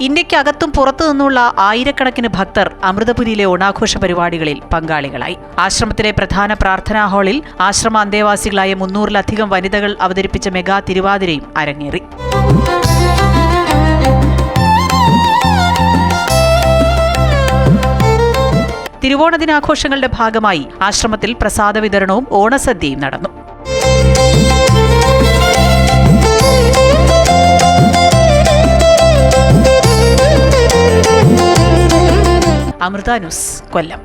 ഇന്ത്യക്കകത്തും പുറത്തു നിന്നുള്ള ആയിരക്കണക്കിന് ഭക്തർ അമൃതപുരിയിലെ ഓണാഘോഷ പരിപാടികളിൽ പങ്കാളികളായി. ആശ്രമത്തിലെ പ്രധാന പ്രാർത്ഥനാ ഹാളിൽ ആശ്രമ അന്തേവാസികളായ 300-ലധികം വനിതകൾ അവതരിപ്പിച്ച മെഗാ തിരുവാതിരയും അരങ്ങേറി. തിരുവോണ ദിനാഘോഷങ്ങളുടെ ഭാഗമായി ആശ്രമത്തിൽ പ്രസാദ വിതരണവും ഓണസദ്യയും നടന്നു. അമൃത ന്യൂസ്, കൊല്ലം.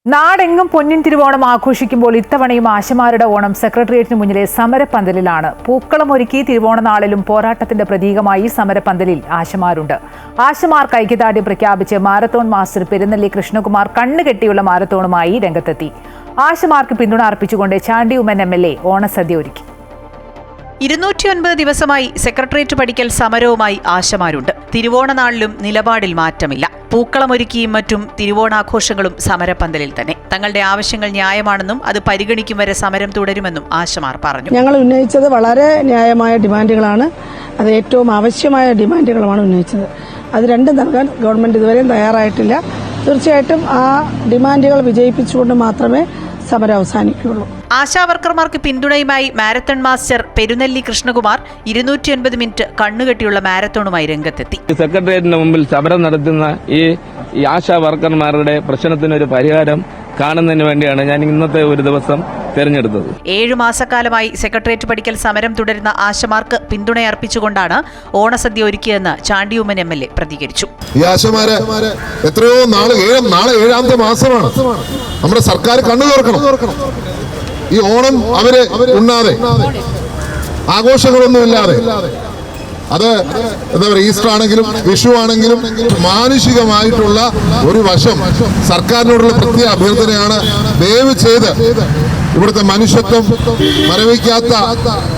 നാടെങ്ങും പൊന്നിൻ തിരുവോണം ആഘോഷിക്കുമ്പോൾ ഇത്തവണയും ആശമാരുടെ ഓണം സെക്രട്ടേറിയറ്റിന് മുന്നിലെ സമരപ്പന്തലിലാണ്. പൂക്കളമൊരുക്കി തിരുവോണ നാളിലും പോരാട്ടത്തിന്റെ പ്രതീകമായി സമരപ്പന്തലിൽ ആശമാരുണ്ട്. ആശമാർക്ക് ഐക്യദാർഢ്യം പ്രഖ്യാപിച്ച് മാരത്തോൺ മാസ്റ്റർ പെരുന്നല്ലി കൃഷ്ണകുമാർ കണ്ണുകെട്ടിയുള്ള മാരത്തോണുമായി രംഗത്തെത്തി. ആശമാർക്ക് പിന്തുണ അർപ്പിച്ചുകൊണ്ട് ചാണ്ടി ഉമ്മൻ MLA ഓണസദ്യ ഒരുക്കി. 209 ദിവസമായി സെക്രട്ടേറിയറ്റ് പടിക്കൽ സമരവുമായി ആശമാരുണ്ട്. തിരുവോണ നാളിലും നിലപാടിൽ മാറ്റമില്ല. പൂക്കളമൊരുക്കിയും മറ്റും തിരുവോണാഘോഷങ്ങളും സമരപ്പന്തലിൽ തന്നെ. തങ്ങളുടെ ആവശ്യങ്ങൾ ന്യായമാണെന്നും അത് പരിഗണിക്കും വരെ സമരം തുടരുമെന്നും ആശമാർ പറഞ്ഞു. ഞങ്ങൾ ഉന്നയിച്ചത് വളരെ ന്യായമായ ഡിമാൻഡുകളാണ്. അത് ഏറ്റവും ആവശ്യമായ ഡിമാൻഡുകളുമാണ് ഉന്നയിച്ചത്. അത് രണ്ടും നൽകാൻ ഗവൺമെന്റ് ഇതുവരെയും തയ്യാറായിട്ടില്ല. തീർച്ചയായിട്ടും ആ ഡിമാൻഡുകൾ വിജയിപ്പിച്ചുകൊണ്ട് മാത്രമേ സമരം അവസാനിക്കുകയുള്ളൂ. ആശാവർക്കർമാർക്ക് പിന്തുണയുമായി marathon master Perunnalli Krishnakumar 209 minute കണ്ണുകെട്ടിയുള്ള മാരത്തോണുമായി രംഗത്തെത്തി. സെക്രട്ടേറിയറ്റിന് മുമ്പിൽ സമരം നടത്തുന്ന ഈ ആശാ വർക്കർമാരുടെ പ്രശ്നത്തിനൊരു പരിഹാരം കാണുന്നതിന് വേണ്ടിയാണ് ഞാൻ ഇന്നത്തെ ഒരു ദിവസം തെരഞ്ഞെടുത്തത്. 7 മാസക്കാലമായി സെക്രട്ടേറിയറ്റ് പടിക്കൽ സമരം തുടരുന്ന ആശമാർക്ക് പിന്തുണയർപ്പിച്ചുകൊണ്ടാണ് ഓണസദ്യ ഒരുക്കിയതെന്ന് ചാണ്ടി ഉമ്മൻ MLA പ്രതികരിച്ചു. ഈ ആശമാരെ എത്രയോ നാളെ 7ാമത്തെ മാസമാണ്. നമ്മുടെ സർക്കാർ കണ്ണു തുറക്കണം. ഈ ഓണം അവര് ഉണ്ണാതെ, ആഘോഷങ്ങളൊന്നുമില്ലാതെ, അത് എന്താ പറയുക, ഈസ്റ്റർ ആണെങ്കിലും വിഷു ആണെങ്കിലും മാനുഷികമായിട്ടുള്ള ഒരു വശം സർക്കാരിനോടുള്ള പ്രത്യേക അഭ്യർത്ഥനയാണ്. ദയവ് ചെയ്ത് ഇവിടുത്തെ മനുഷ്യത്വം മരവിക്കാത്ത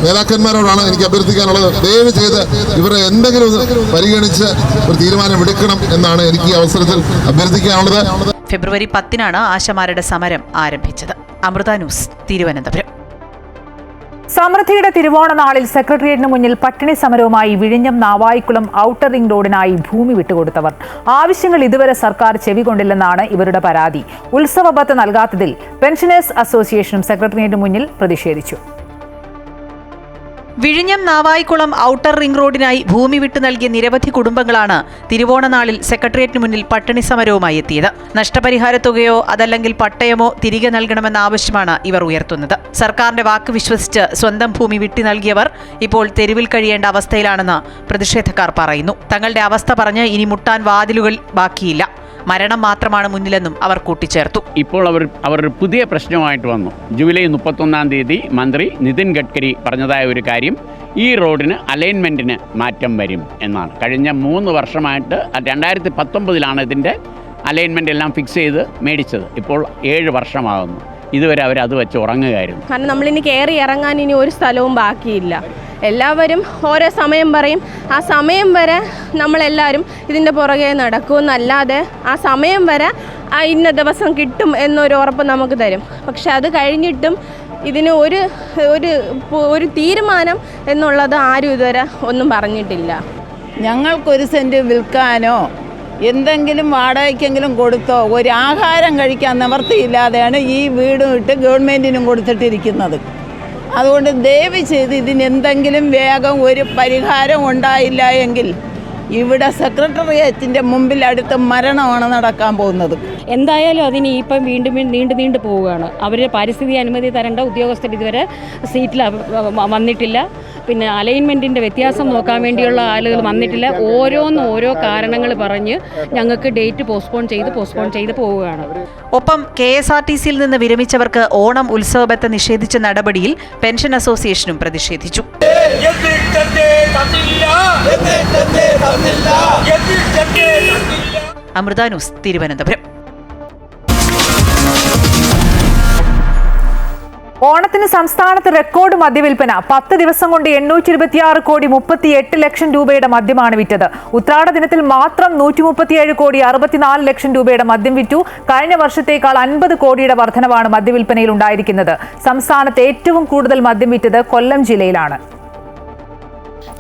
നേതാക്കന്മാരോടാണ് എനിക്ക് അഭ്യർത്ഥിക്കാനുള്ളത്. ദയവ് ചെയ്ത് ഇവരെ എന്തെങ്കിലും പരിഗണിച്ച് ഒരു തീരുമാനം എടുക്കണം എന്നാണ് എനിക്ക് ഈ അവസരത്തിൽ അഭ്യർത്ഥിക്കാനുള്ളത്. ഫെബ്രുവരി 10-നാണ് ആശമാരുടെ സമരം ആരംഭിച്ചത്. അമൃത ന്യൂസ്, തിരുവനന്തപുരം. സമൃദ്ധിയുടെ തിരുവോണ നാളിൽ സെക്രട്ടേറിയറ്റിന് മുന്നിൽ പട്ടിണി സമരവുമായി വിഴിഞ്ഞം നാവായിക്കുളം ഔട്ടർ റിംഗ് റോഡിനായി ഭൂമി വിട്ടുകൊടുത്തവർ. ആവശ്യങ്ങൾ ഇതുവരെ സർക്കാർ ചെവികൊണ്ടില്ലെന്നാണ് ഇവരുടെ പരാതി. ഉത്സവ ബത്ത് നൽകാത്തതിൽ പെൻഷനേഴ്സ് അസോസിയേഷനും സെക്രട്ടേറിയറ്റിന് മുന്നിൽ പ്രതിഷേധിച്ചു. വിഴിഞ്ഞം നാവായിക്കുളം ഔട്ടർ റിംഗ് റോഡിനായി ഭൂമി വിട്ടു നൽകിയ നിരവധി കുടുംബങ്ങളാണ് തിരുവോണനാളിൽ സെക്രട്ടേറിയറ്റിന് മുന്നിൽ പട്ടിണി സമരവുമായി എത്തിയത്. നഷ്ടപരിഹാര തുകയോ അതല്ലെങ്കിൽ പട്ടയമോ തിരികെ നൽകണമെന്ന ആവശ്യമാണ് ഇവർ ഉയർത്തുന്നത്. സർക്കാരിന്റെ വാക്ക് വിശ്വസിച്ച് സ്വന്തം ഭൂമി വിട്ടു നൽകിയവർ ഇപ്പോൾ തെരുവിൽ കഴിയേണ്ട അവസ്ഥയിലാണെന്ന് പ്രതിഷേധക്കാർ പറയുന്നു. തങ്ങളുടെ അവസ്ഥ പറഞ്ഞ് ഇനി മുട്ടാൻ വാതിലുകൾ ബാക്കിയില്ല, മരണം മാത്രമാണ് മുന്നിലെന്നും അവർ കൂട്ടിച്ചേർത്തു. ഇപ്പോൾ അവർ പുതിയ പ്രശ്നമായിട്ട് വന്നു. ജൂലൈ 31-ാം തീയതി മന്ത്രി നിതിൻ ഗഡ്കരി പറഞ്ഞതായ ഒരു കാര്യം, ഈ റോഡിന് അലൈൻമെൻറ്റിന് മാറ്റം വരും എന്നാണ്. കഴിഞ്ഞ 3 വർഷമായിട്ട് 2019-ലാണ് ഇതിൻ്റെ അലൈൻമെൻ്റ് എല്ലാം ഫിക്സ് ചെയ്ത് മേടിച്ചത്. ഇപ്പോൾ 7 വർഷമാകുന്നു. ഇതുവരെ അവരത് വെച്ച് ഉറങ്ങുകയായിരുന്നു. കാരണം നമ്മളിനി കയറി ഇറങ്ങാൻ ഇനി ഒരു സ്ഥലവും ബാക്കിയില്ല. എല്ലാവരും ഓരോ സമയം പറയും, ആ സമയം വരെ നമ്മളെല്ലാവരും ഇതിൻ്റെ പുറകെ നടക്കുമെന്നല്ലാതെ ആ സമയം വരെ ഇന്ന ദിവസം കിട്ടും എന്നൊരു ഉറപ്പ് നമുക്ക് തരും. പക്ഷെ അത് കഴിഞ്ഞിട്ടും ഇതിന് ഒരു തീരുമാനം എന്നുള്ളത് ആരും ഇതുവരെ ഒന്നും പറഞ്ഞിട്ടില്ല. ഞങ്ങൾക്കൊരു സെൻറ്റ് വിൽക്കാനോ എന്തെങ്കിലും വാടകയ്ക്കെങ്കിലും കൊടുത്തോ ഒരു ആഹാരം കഴിക്കാൻ നിവർത്തിയില്ലാതെയാണ് ഈ വീടും ഇട്ട് ഗവൺമെൻറ്റിനും കൊടുത്തിട്ടിരിക്കുന്നത്. അതുകൊണ്ട് ദയവ് ചെയ്ത് ഇതിനെന്തെങ്കിലും വേഗം ഒരു പരിഹാരം ഉണ്ടായില്ല എങ്കിൽ ഇവിടെ സെക്രട്ടേറിയറ്റിൻ്റെ മുമ്പിൽ അടുത്ത് മരണമാണ് നടക്കാൻ പോകുന്നത്. എന്തായാലും അതിന് ഇപ്പം വീണ്ടും നീണ്ടു പോവുകയാണ്. അവർ പരിസ്ഥിതി അനുമതി തരേണ്ട ഉദ്യോഗസ്ഥർ ഇതുവരെ സീറ്റിൽ വന്നിട്ടില്ല. പിന്നെ അലൈൻമെൻറ്റിൻ്റെ വ്യത്യാസം നോക്കാൻ വേണ്ടിയുള്ള ആളുകൾ വന്നിട്ടില്ല. ഓരോ കാരണങ്ങൾ പറഞ്ഞ് ഞങ്ങൾക്ക് ഡേറ്റ് പോസ്റ്റ്പോൺ ചെയ്ത് പോവുകയാണ്. ഒപ്പം KSRTCയിൽ നിന്ന് വിരമിച്ചവർക്ക് ഓണം ഉത്സവബത്ത നിഷേധിച്ച നടപടിയിൽ പെൻഷൻ അസോസിയേഷനും പ്രതിഷേധിച്ചു. അമൃത ന്യൂസ്, തിരുവനന്തപുരം. ഓണത്തിന് സംസ്ഥാനത്ത് റെക്കോർഡ് മദ്യവിൽപ്പന. 10 ദിവസം കൊണ്ട് 826 കോടി 38 ലക്ഷം രൂപയുടെ മദ്യമാണ് വിറ്റത്. ഉത്രാട ദിനത്തിൽ മാത്രം 137 കോടി 64 ലക്ഷം രൂപയുടെ മദ്യം വിറ്റു. കഴിഞ്ഞ വർഷത്തേക്കാൾ 50 കോടിയുടെ വർധനവാണ് മദ്യവിൽപ്പനയിൽ ഉണ്ടായിരിക്കുന്നത്. സംസ്ഥാനത്ത് ഏറ്റവും കൂടുതൽ മദ്യം വിറ്റത് കൊല്ലം ജില്ലയിലാണ്.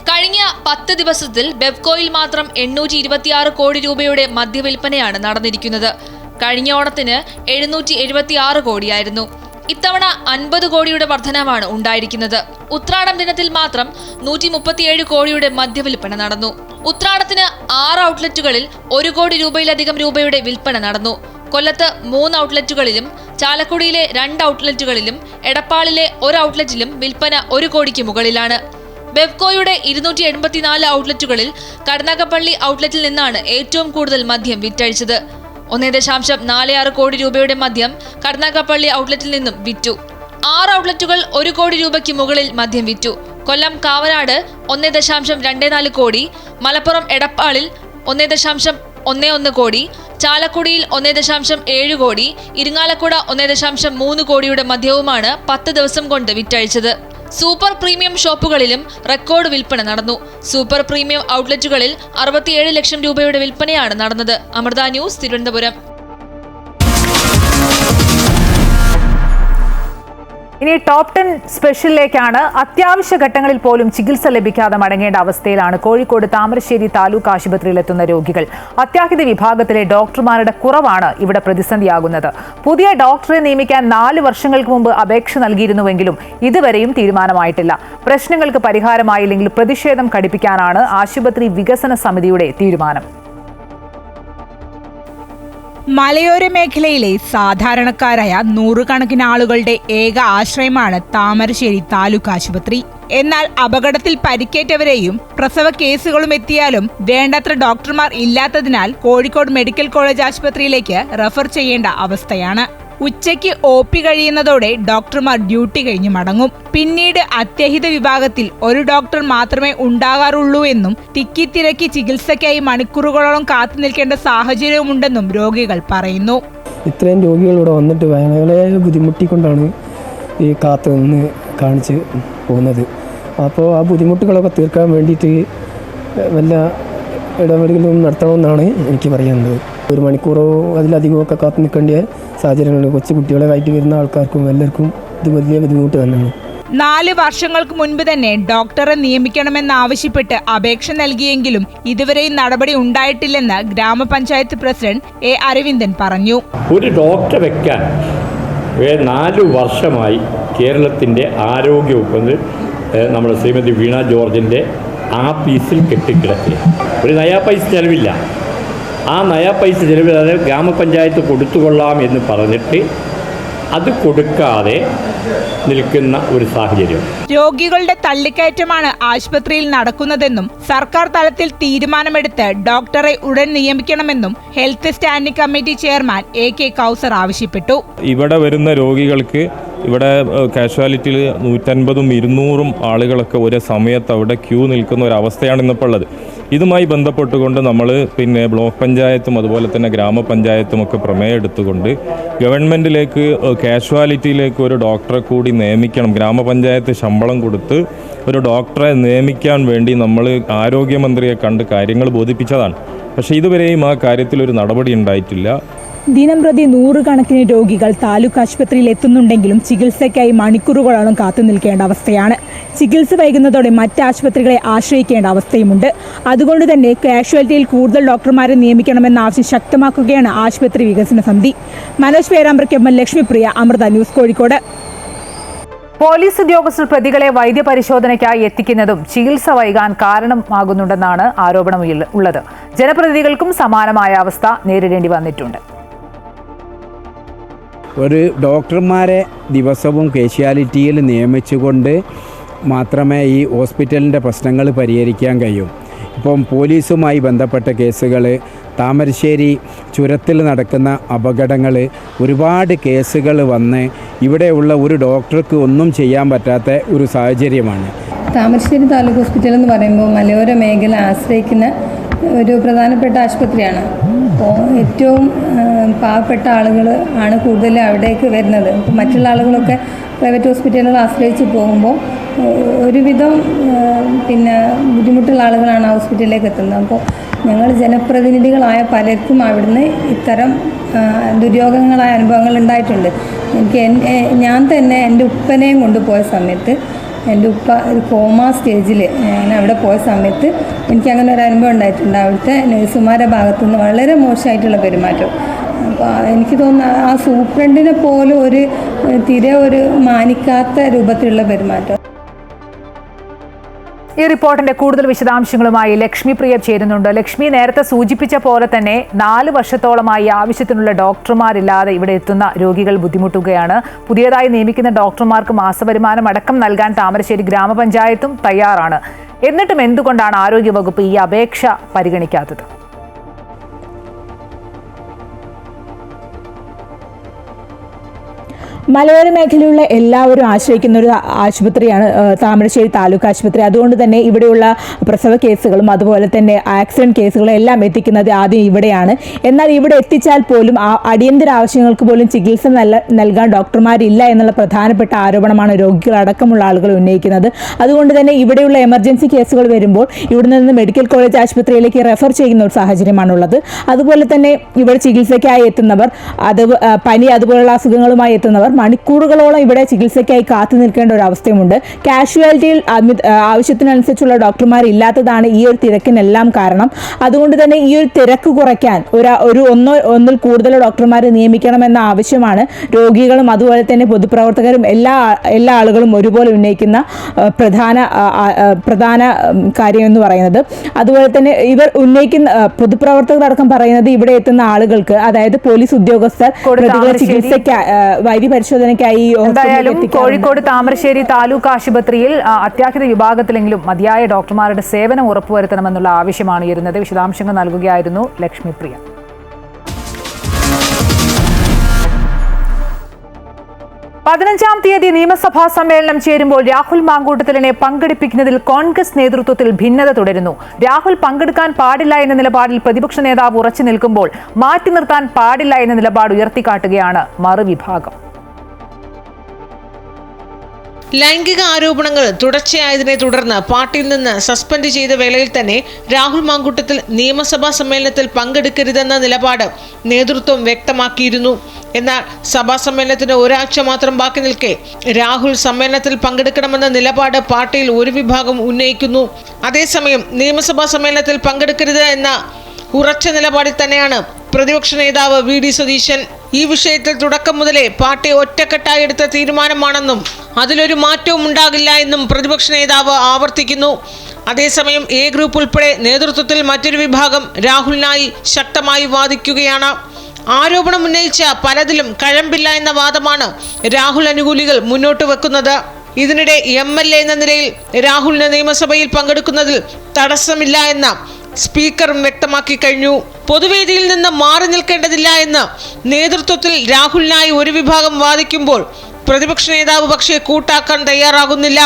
കഴിഞ്ഞ 10 ദിവസത്തിൽ ബെവ്കോയിൽ മാത്രം 826 കോടി രൂപയുടെ മദ്യവിൽപ്പനയാണ് നടന്നിരിക്കുന്നത്. കഴിഞ്ഞ ഓണത്തിന് 776 കോടിയായിരുന്നു. ഇത്തവണ 50 കോടിയുടെ വർധനവാണ് ഉണ്ടായിരിക്കുന്നത്. ഉത്രാടം ദിനത്തിൽ മാത്രം 137 കോടിയുടെ മദ്യവിൽപ്പന നടന്നു. ഉത്രാടത്തിന് 6 ഔട്ട്ലെറ്റുകളിൽ 1 കോടി രൂപയിലധികം രൂപയുടെ വിൽപ്പന നടന്നു. കൊല്ലത്ത് 3 ഔട്ട്ലെറ്റുകളിലും ചാലക്കുടിയിലെ 2 ഔട്ട്ലെറ്റുകളിലും എടപ്പാളിലെ 1 ഔട്ട്ലെറ്റിലും വിൽപ്പന 1 കോടിക്ക് മുകളിലാണ്. ബെവ്കോയുടെ 284 ഔട്ട്ലെറ്റുകളിൽ കടനാഗപ്പള്ളി ഔട്ട്ലെറ്റിൽ നിന്നാണ് ഏറ്റവും കൂടുതൽ മദ്യം വിറ്റഴിച്ചത്. 1.46 കോടി രൂപയുടെ മദ്യം കടനാഗപ്പള്ളി ഔട്ട്ലെറ്റിൽ നിന്നും വിറ്റു. 6 ഔട്ട്ലെറ്റുകൾ 1 കോടി രൂപയ്ക്ക് മുകളിൽ മദ്യം വിറ്റു. കൊല്ലം കാവനാട് 1.24 കോടി, മലപ്പുറം എടപ്പാളിൽ 1.11 കോടി, ചാലക്കുടിയിൽ 1.7 കോടി, ഇരിങ്ങാലക്കുട 1.3 കോടിയുടെ മദ്യവുമാണ് 10 ദിവസം കൊണ്ട് വിറ്റഴിച്ചത്. സൂപ്പർ പ്രീമിയം ഷോപ്പുകളിലും റെക്കോർഡ് വിൽപ്പന നടന്നു. സൂപ്പർ പ്രീമിയം ഔട്ട്ലെറ്റുകളിൽ 67 ലക്ഷം രൂപയുടെ വിൽപ്പനയാണ് നടന്നത്. അമൃത ന്യൂസ്, തിരുവനന്തപുരം. ഇനി ടോപ്പ് 10 സ്പെഷ്യലിലേക്കാണ്. അത്യാവശ്യ ഘട്ടങ്ങളിൽ പോലും ചികിത്സ ലഭിക്കാതെ മടങ്ങേണ്ട അവസ്ഥയിലാണ് കോഴിക്കോട് താമരശ്ശേരി താലൂക്ക് ആശുപത്രിയിലെത്തുന്ന രോഗികൾ. അത്യാഹിത വിഭാഗത്തിലെ ഡോക്ടർമാരുടെ കുറവാണ് ഇവിടെ പ്രതിസന്ധിയാകുന്നത്. പുതിയ ഡോക്ടറെ നിയമിക്കാൻ 4 വർഷങ്ങൾക്ക് മുമ്പ് അപേക്ഷ നൽകിയിരുന്നുവെങ്കിലും ഇതുവരെയും തീരുമാനമായിട്ടില്ല. പ്രശ്നങ്ങൾക്ക് പരിഹാരമായില്ലെങ്കിൽ പ്രതിഷേധം കടുപ്പിക്കാനാണ് ആശുപത്രി വികസന സമിതിയുടെ തീരുമാനം. മലയോര മേഖലയിലെ സാധാരണക്കാരായ നൂറുകണക്കിന് ആളുകളുടെ ഏക ആശ്രയമാണ് താമരശ്ശേരി താലൂക്ക് ആശുപത്രി. എന്നാൽ അപകടത്തിൽ പരിക്കേറ്റവരെയും പ്രസവ കേസുകളും എത്തിയാലും വേണ്ടത്ര ഡോക്ടർമാർ ഇല്ലാത്തതിനാൽ കോഴിക്കോട് മെഡിക്കൽ കോളേജ് ആശുപത്രിയിലേക്ക് റെഫർ ചെയ്യേണ്ട അവസ്ഥയാണ്. ഉച്ചയ്ക്ക് OP കഴിയുന്നതോടെ ഡോക്ടർമാർ ഡ്യൂട്ടി കഴിഞ്ഞ് മടങ്ങും. പിന്നീട് അത്യാഹിത വിഭാഗത്തിൽ 1 ഡോക്ടർ മാത്രമേ ഉണ്ടാകാറുള്ളൂ എന്നും തിക്കിത്തിരക്കി ചികിത്സയ്ക്കായി മണിക്കൂറുകളോളം കാത്തു നിൽക്കേണ്ട സാഹചര്യവുമുണ്ടെന്നും രോഗികൾ പറയുന്നു. ഇത്രയും രോഗികൾ ഇവിടെ വന്നിട്ട് വളരെ ബുദ്ധിമുട്ടിക്കൊണ്ടാണ് ഈ കാത്തു നിന്ന് കാണിച്ച് പോകുന്നത്. അപ്പോൾ ആ ബുദ്ധിമുട്ടുകളൊക്കെ തീർക്കാൻ വേണ്ടിയിട്ട് വല്ല ഇടപെടലുകളും നടത്തണമെന്നാണ് എനിക്ക് പറയുന്നത്. 1 മണിക്കൂറോ അതിലധികമൊക്കെ കാത്തു നിൽക്കേണ്ട സാഹചര്യങ്ങളുണ്ട്. കൊച്ചു കുട്ടികളെ ആയിട്ട് വരുന്ന ആൾക്കാർക്കും എല്ലാവർക്കും ഇത് വലിയ ബുദ്ധിമുട്ട് തന്നെയാണ്. 4 വർഷങ്ങൾക്ക് മുൻപ് തന്നെ ഡോക്ടറെ നിയമിക്കണമെന്നാവശ്യപ്പെട്ട് അപേക്ഷ നൽകിയെങ്കിലും ഇതുവരെയും നടപടി ഉണ്ടായിട്ടില്ലെന്ന് ഗ്രാമപഞ്ചായത്ത് പ്രസിഡന്റ് A. അരവിന്ദൻ പറഞ്ഞു. ഒരു ഡോക്ടറെ വെക്കാൻ 4 വർഷമായി കേരളത്തിൻ്റെ ആരോഗ്യവകുപ്പ് നമ്മൾ ശ്രീമതി വീണ ജോർജിൻ്റെ ആഫീസിൽ കെട്ടിക്കിടക്കുക. ഒരു നയാ പൈസ ചിലവില്ല. ആ നയാ പൈസ ചിലവില്ലാതെ ഗ്രാമപഞ്ചായത്ത് കൊടുത്തുകൊള്ളാം എന്ന് പറഞ്ഞിട്ട് അത് കൊടുക്കാതെ നിൽക്കുന്ന ഒരു സാഹചര്യം. രോഗികളുടെ തള്ളിക്കയറ്റമാണ് ആശുപത്രിയിൽ നടക്കുന്നതെന്നും സർക്കാർ തലത്തിൽ തീരുമാനമെടുത്ത് ഡോക്ടറെ ഉടൻ നിയമിക്കണമെന്നും health standing committee chairman AK Kausar ആവശ്യപ്പെട്ടു. ഇവിടെ വരുന്ന രോഗികൾക്ക് ഇവിടെ കാഷ്വാലിറ്റിയിൽ 150-200 ആളുകളൊക്കെ ഒരേ സമയത്ത് അവിടെ ക്യൂ നിൽക്കുന്ന ഒരു അവസ്ഥയാണ് ഇന്നിപ്പോൾ ഉള്ളത്. ഇതുമായി ബന്ധപ്പെട്ടുകൊണ്ട് നമ്മൾ ബ്ലോക്ക് പഞ്ചായത്തും അതുപോലെ തന്നെ ഗ്രാമപഞ്ചായത്തും ഒക്കെ പ്രമേയം എടുത്തുകൊണ്ട് ഗവൺമെൻറ്റിലേക്ക് കാഷ്വാലിറ്റിയിലേക്ക് ഒരു ഡോക്ടറെ കൂടി നിയമിക്കണം. ഗ്രാമപഞ്ചായത്ത് ശമ്പളം കൊടുത്ത് ഒരു ഡോക്ടറെ നിയമിക്കാൻ വേണ്ടി നമ്മൾ ആരോഗ്യമന്ത്രിയെ കണ്ട് കാര്യങ്ങൾ ബോധിപ്പിച്ചതാണ്. പക്ഷേ ഇതുവരെയും ആ കാര്യത്തിൽ ഒരു നടപടി ഉണ്ടായിട്ടില്ല. ദിനംപ്രതി 100 കണക്കിന് രോഗികൾ താലൂക്ക് ആശുപത്രിയിൽ എത്തുന്നുണ്ടെങ്കിലും ചികിത്സയ്ക്കായി മണിക്കൂറുകളോളം കാത്തു നിൽക്കേണ്ട അവസ്ഥയാണ്. ചികിത്സ വൈകുന്നതോടെ മറ്റ് ആശുപത്രികളെ ആശ്രയിക്കേണ്ട അവസ്ഥയുമുണ്ട്. അതുകൊണ്ട് തന്നെ കാഷ്വാലിറ്റിയിൽ കൂടുതൽ ഡോക്ടർമാരെ നിയമിക്കണമെന്ന ആവശ്യം ശക്തമാക്കുകയാണ് ആശുപത്രി വികസന സമിതി. മനോജ് പേരാമ്പ്രയ്ക്കൊപ്പം ലക്ഷ്മിപ്രിയ, അമൃത ന്യൂസ്, കോഴിക്കോട്. പോലീസ് ഉദ്യോഗസ്ഥർ പ്രതികളെ വൈദ്യപരിശോധനയ്ക്കായി എത്തിക്കുന്നതും ചികിത്സ വൈകാൻ കാരണമാകുന്നുണ്ടെന്നാണ് ആരോപണം ഉള്ളത്. ജനപ്രതിനിധികൾക്കും സമാനമായ അവസ്ഥ നേരിടേണ്ടി വന്നിട്ടുണ്ട്. ഒരു ഡോക്ടർമാരെ ദിവസവും കാഷ്വാലിറ്റിയിൽ നിയമിച്ചുകൊണ്ട് മാത്രമേ ഈ ഹോസ്പിറ്റലിൻ്റെ പ്രശ്നങ്ങൾ പരിഹരിക്കാൻ കഴിയൂ. ഇപ്പം പോലീസുമായി ബന്ധപ്പെട്ട കേസുകൾ, താമരശ്ശേരി ചുരത്തിൽ നടക്കുന്ന അപകടങ്ങൾ, ഒരുപാട് കേസുകൾ വന്ന് ഇവിടെയുള്ള ഒരു ഡോക്ടർക്ക് ഒന്നും ചെയ്യാൻ പറ്റാത്ത ഒരു സാഹചര്യമാണ്. താമരശ്ശേരി താലൂക്ക് ഹോസ്പിറ്റൽ എന്ന് പറയുമ്പോൾ മലയോര മേഖല ആശ്രയിക്കുന്ന ഒരു പ്രധാനപ്പെട്ട ആശുപത്രിയാണ്. അപ്പോൾ ഏറ്റവും പാവപ്പെട്ട ആളുകൾ ആണ് കൂടുതൽ അവിടേക്ക് വരുന്നത്. മറ്റുള്ള ആളുകളൊക്കെ പ്രൈവറ്റ് ഹോസ്പിറ്റലുകൾ ആശ്രയിച്ച് പോകുമ്പോൾ ഒരുവിധം ബുദ്ധിമുട്ടുള്ള ആളുകളാണ് ആ ഹോസ്പിറ്റലിലേക്ക് എത്തുന്നത്. അപ്പോൾ ഞങ്ങൾ ജനപ്രതിനിധികളായ പലർക്കും അവിടുന്ന് ഇത്തരം ദുര്യോഗങ്ങളായ അനുഭവങ്ങൾ ഉണ്ടായിട്ടുണ്ട്. ഞാൻ തന്നെ എൻ്റെ ഉപ്പനെയും കൊണ്ടുപോയ സമയത്ത് എൻ്റെ ഉപ്പ ഒരു കോമാ സ്റ്റേജിൽ ഞാൻ അവിടെ പോയ സമയത്ത് എനിക്കങ്ങനെ ഒരു അനുഭവം ഉണ്ടായിട്ടുണ്ട്. അവിടുത്തെ നഴ്സുമാരുടെ ഭാഗത്തുനിന്ന് വളരെ മോശമായിട്ടുള്ള പെരുമാറ്റം. അപ്പോൾ എനിക്ക് തോന്നുന്നു ആ സൂപ്രണ്ടിനെ പോലും ഒരു മാനിക്കാത്ത രൂപത്തിലുള്ള പെരുമാറ്റം. ഈ റിപ്പോർട്ടിന്റെ കൂടുതൽ വിശദാംശങ്ങളുമായി ലക്ഷ്മി പ്രിയ ചേരുന്നുണ്ട്. ലക്ഷ്മി, നേരത്തെ സൂചിപ്പിച്ച പോലെ തന്നെ 4 വർഷത്തോളമായി ആവശ്യത്തിനുള്ള ഡോക്ടർമാരില്ലാതെ ഇവിടെ എത്തുന്ന രോഗികൾ ബുദ്ധിമുട്ടുകയാണ്. പുതിയതായി നിയമിക്കുന്ന ഡോക്ടർമാർക്ക് മാസവരുമാനം അടക്കം നൽകാൻ താമരശ്ശേരി ഗ്രാമപഞ്ചായത്തും തയ്യാറാണ്. എന്നിട്ടും എന്തുകൊണ്ടാണ് ആരോഗ്യവകുപ്പ് ഈ അപേക്ഷ പരിഗണിക്കാത്തത്? മലയോര മേഖലയിലുള്ള എല്ലാവരും ആശ്രയിക്കുന്ന ഒരു ആശുപത്രിയാണ് താമരശ്ശേരി താലൂക്ക് ആശുപത്രി. അതുകൊണ്ട് തന്നെ ഇവിടെയുള്ള പ്രസവ കേസുകളും അതുപോലെ തന്നെ ആക്സിഡന്റ് കേസുകളും എല്ലാം എത്തിക്കുന്നത് ആദ്യം ഇവിടെയാണ്. എന്നാൽ ഇവിടെ എത്തിച്ചാൽ പോലും അടിയന്തര ആവശ്യങ്ങൾക്ക് പോലും ചികിത്സ നൽകാൻ ഡോക്ടർമാരില്ല എന്നുള്ള പ്രധാനപ്പെട്ട ആരോപണമാണ് രോഗികളടക്കമുള്ള ആളുകൾ ഉന്നയിക്കുന്നത്. അതുകൊണ്ട് തന്നെ ഇവിടെയുള്ള എമർജൻസി കേസുകൾ വരുമ്പോൾ ഇവിടെ നിന്ന് മെഡിക്കൽ കോളേജ് ആശുപത്രിയിലേക്ക് റെഫർ ചെയ്യുന്ന ഒരു സാഹചര്യമാണുള്ളത്. അതുപോലെ തന്നെ ഇവിടെ ചികിത്സയ്ക്കായി എത്തുന്നവർ, പനി അതുപോലുള്ള അസുഖങ്ങളുമായി എത്തുന്നവർ മണിക്കൂറുകളോളം ഇവിടെ ചികിത്സയ്ക്കായി കാത്തു നിൽക്കേണ്ട ഒരു അവസ്ഥയുമുണ്ട്. കാഷ്വാലിറ്റിയിൽ ആവശ്യത്തിനനുസരിച്ചുള്ള ഡോക്ടർമാർ ഇല്ലാത്തതാണ് ഈ ഒരു തിരക്കിനെല്ലാം കാരണം. അതുകൊണ്ട് തന്നെ ഈ ഒരു തിരക്ക് കുറയ്ക്കാൻ ഒന്നിൽ കൂടുതൽ ഡോക്ടർമാരെ നിയമിക്കണമെന്ന ആവശ്യമാണ് രോഗികളും അതുപോലെ തന്നെ പൊതുപ്രവർത്തകരും എല്ലാ ആളുകളും ഒരുപോലെ ഉന്നയിക്കുന്ന പ്രധാന കാര്യം എന്ന് പറയുന്നത്. അതുപോലെ തന്നെ ഇവർ ഉന്നയിക്കുന്ന പൊതുപ്രവർത്തകരടക്കം പറയുന്നത് ഇവിടെ എത്തുന്ന ആളുകൾക്ക്, അതായത് പോലീസ് ഉദ്യോഗസ്ഥർ വൈദ്യ പരിശോധനയ്ക്കായി എന്തായാലും കോഴിക്കോട് താമരശ്ശേരി താലൂക്ക് ആശുപത്രിയിൽ അത്യാഹിത വിഭാഗത്തിലെങ്കിലും മതിയായ ഡോക്ടർമാരുടെ സേവനം ഉറപ്പുവരുത്തണമെന്നുള്ള ആവശ്യമാണ് ഉയരുന്നത്. വിശദാംശങ്ങൾ നൽകുകയായിരുന്നു ലക്ഷ്മി പ്രിയ. പതിനഞ്ചാം തീയതി നിയമസഭാ സമ്മേളനം ചേരുമ്പോൾ രാഹുൽ മാങ്കൂട്ടത്തിലിനെ പങ്കെടുപ്പിക്കുന്നതിൽ കോൺഗ്രസ് നേതൃത്വത്തിൽ ഭിന്നത തുടരുന്നു. രാഹുൽ പങ്കെടുക്കാൻ പാടില്ല എന്ന നിലപാടിൽ പ്രതിപക്ഷ നേതാവ് ഉറച്ചു നിൽക്കുമ്പോൾ മാറ്റി നിർത്താൻ പാടില്ല എന്ന നിലപാട് ഉയർത്തിക്കാട്ടുകയാണ് മറുവിഭാഗം. ലൈംഗിക ആരോപണങ്ങൾ തുടർച്ചയായതിനെ തുടർന്ന് പാർട്ടിയിൽ നിന്ന് സസ്പെൻഡ് ചെയ്ത വേളയിൽ തന്നെ രാഹുൽ മാങ്കൂട്ടത്തിൽ നിയമസഭാ സമ്മേളനത്തിൽ പങ്കെടുക്കരുതെന്ന നിലപാട് നേതൃത്വം വ്യക്തമാക്കിയിരുന്നു. എന്നാൽ സഭാ സമ്മേളനത്തിന് ഒരാഴ്ച മാത്രം ബാക്കി നിൽക്കെ രാഹുൽ സമ്മേളനത്തിൽ പങ്കെടുക്കണമെന്ന നിലപാട് പാർട്ടിയിൽ ഒരു വിഭാഗം ഉന്നയിക്കുന്നു. അതേസമയം നിയമസഭാ സമ്മേളനത്തിൽ പങ്കെടുക്കരുത് എന്ന ഉറച്ച നിലപാടിൽ തന്നെയാണ് പ്രതിപക്ഷ നേതാവ് VD സതീശൻ. ഈ വിഷയത്തിൽ തുടക്കം മുതലേ പാർട്ടി ഒറ്റക്കെട്ടായി എടുത്ത തീരുമാനമാണെന്നും അതിലൊരു മാറ്റവും ഉണ്ടാകില്ല എന്നും പ്രതിപക്ഷ നേതാവ് ആവർത്തിക്കുന്നു. അതേസമയം എ ഗ്രൂപ്പ് ഉൾപ്പെടെ നേതൃത്വത്തിൽ മറ്റൊരു വിഭാഗം രാഹുലിനായി ശക്തമായി വാദിക്കുകയാണ്. ആരോപണം ഉന്നയിച്ച പലതിലും കഴമ്പില്ല എന്ന വാദമാണ് രാഹുൽ അനുകൂലികൾ മുന്നോട്ട് വെക്കുന്നത്. ഇതിനിടെ MLA എന്ന നിലയിൽ രാഹുലിന് നിയമസഭയിൽ പങ്കെടുക്കുന്നതിൽ തടസ്സമില്ല എന്ന സ്പീക്കറും വ്യക്തമാക്കി കഴിഞ്ഞു. പൊതുവേദിയിൽ നിന്ന് മാറി നിൽക്കേണ്ടതില്ല എന്ന് നേതൃത്വത്തിൽ രാഹുലിനായി ഒരു വിഭാഗം വാദിക്കുമ്പോൾ പ്രതിപക്ഷ നേതാവ് പക്ഷേ കൂട്ടാക്കാൻ തയ്യാറാകുന്നില്ല.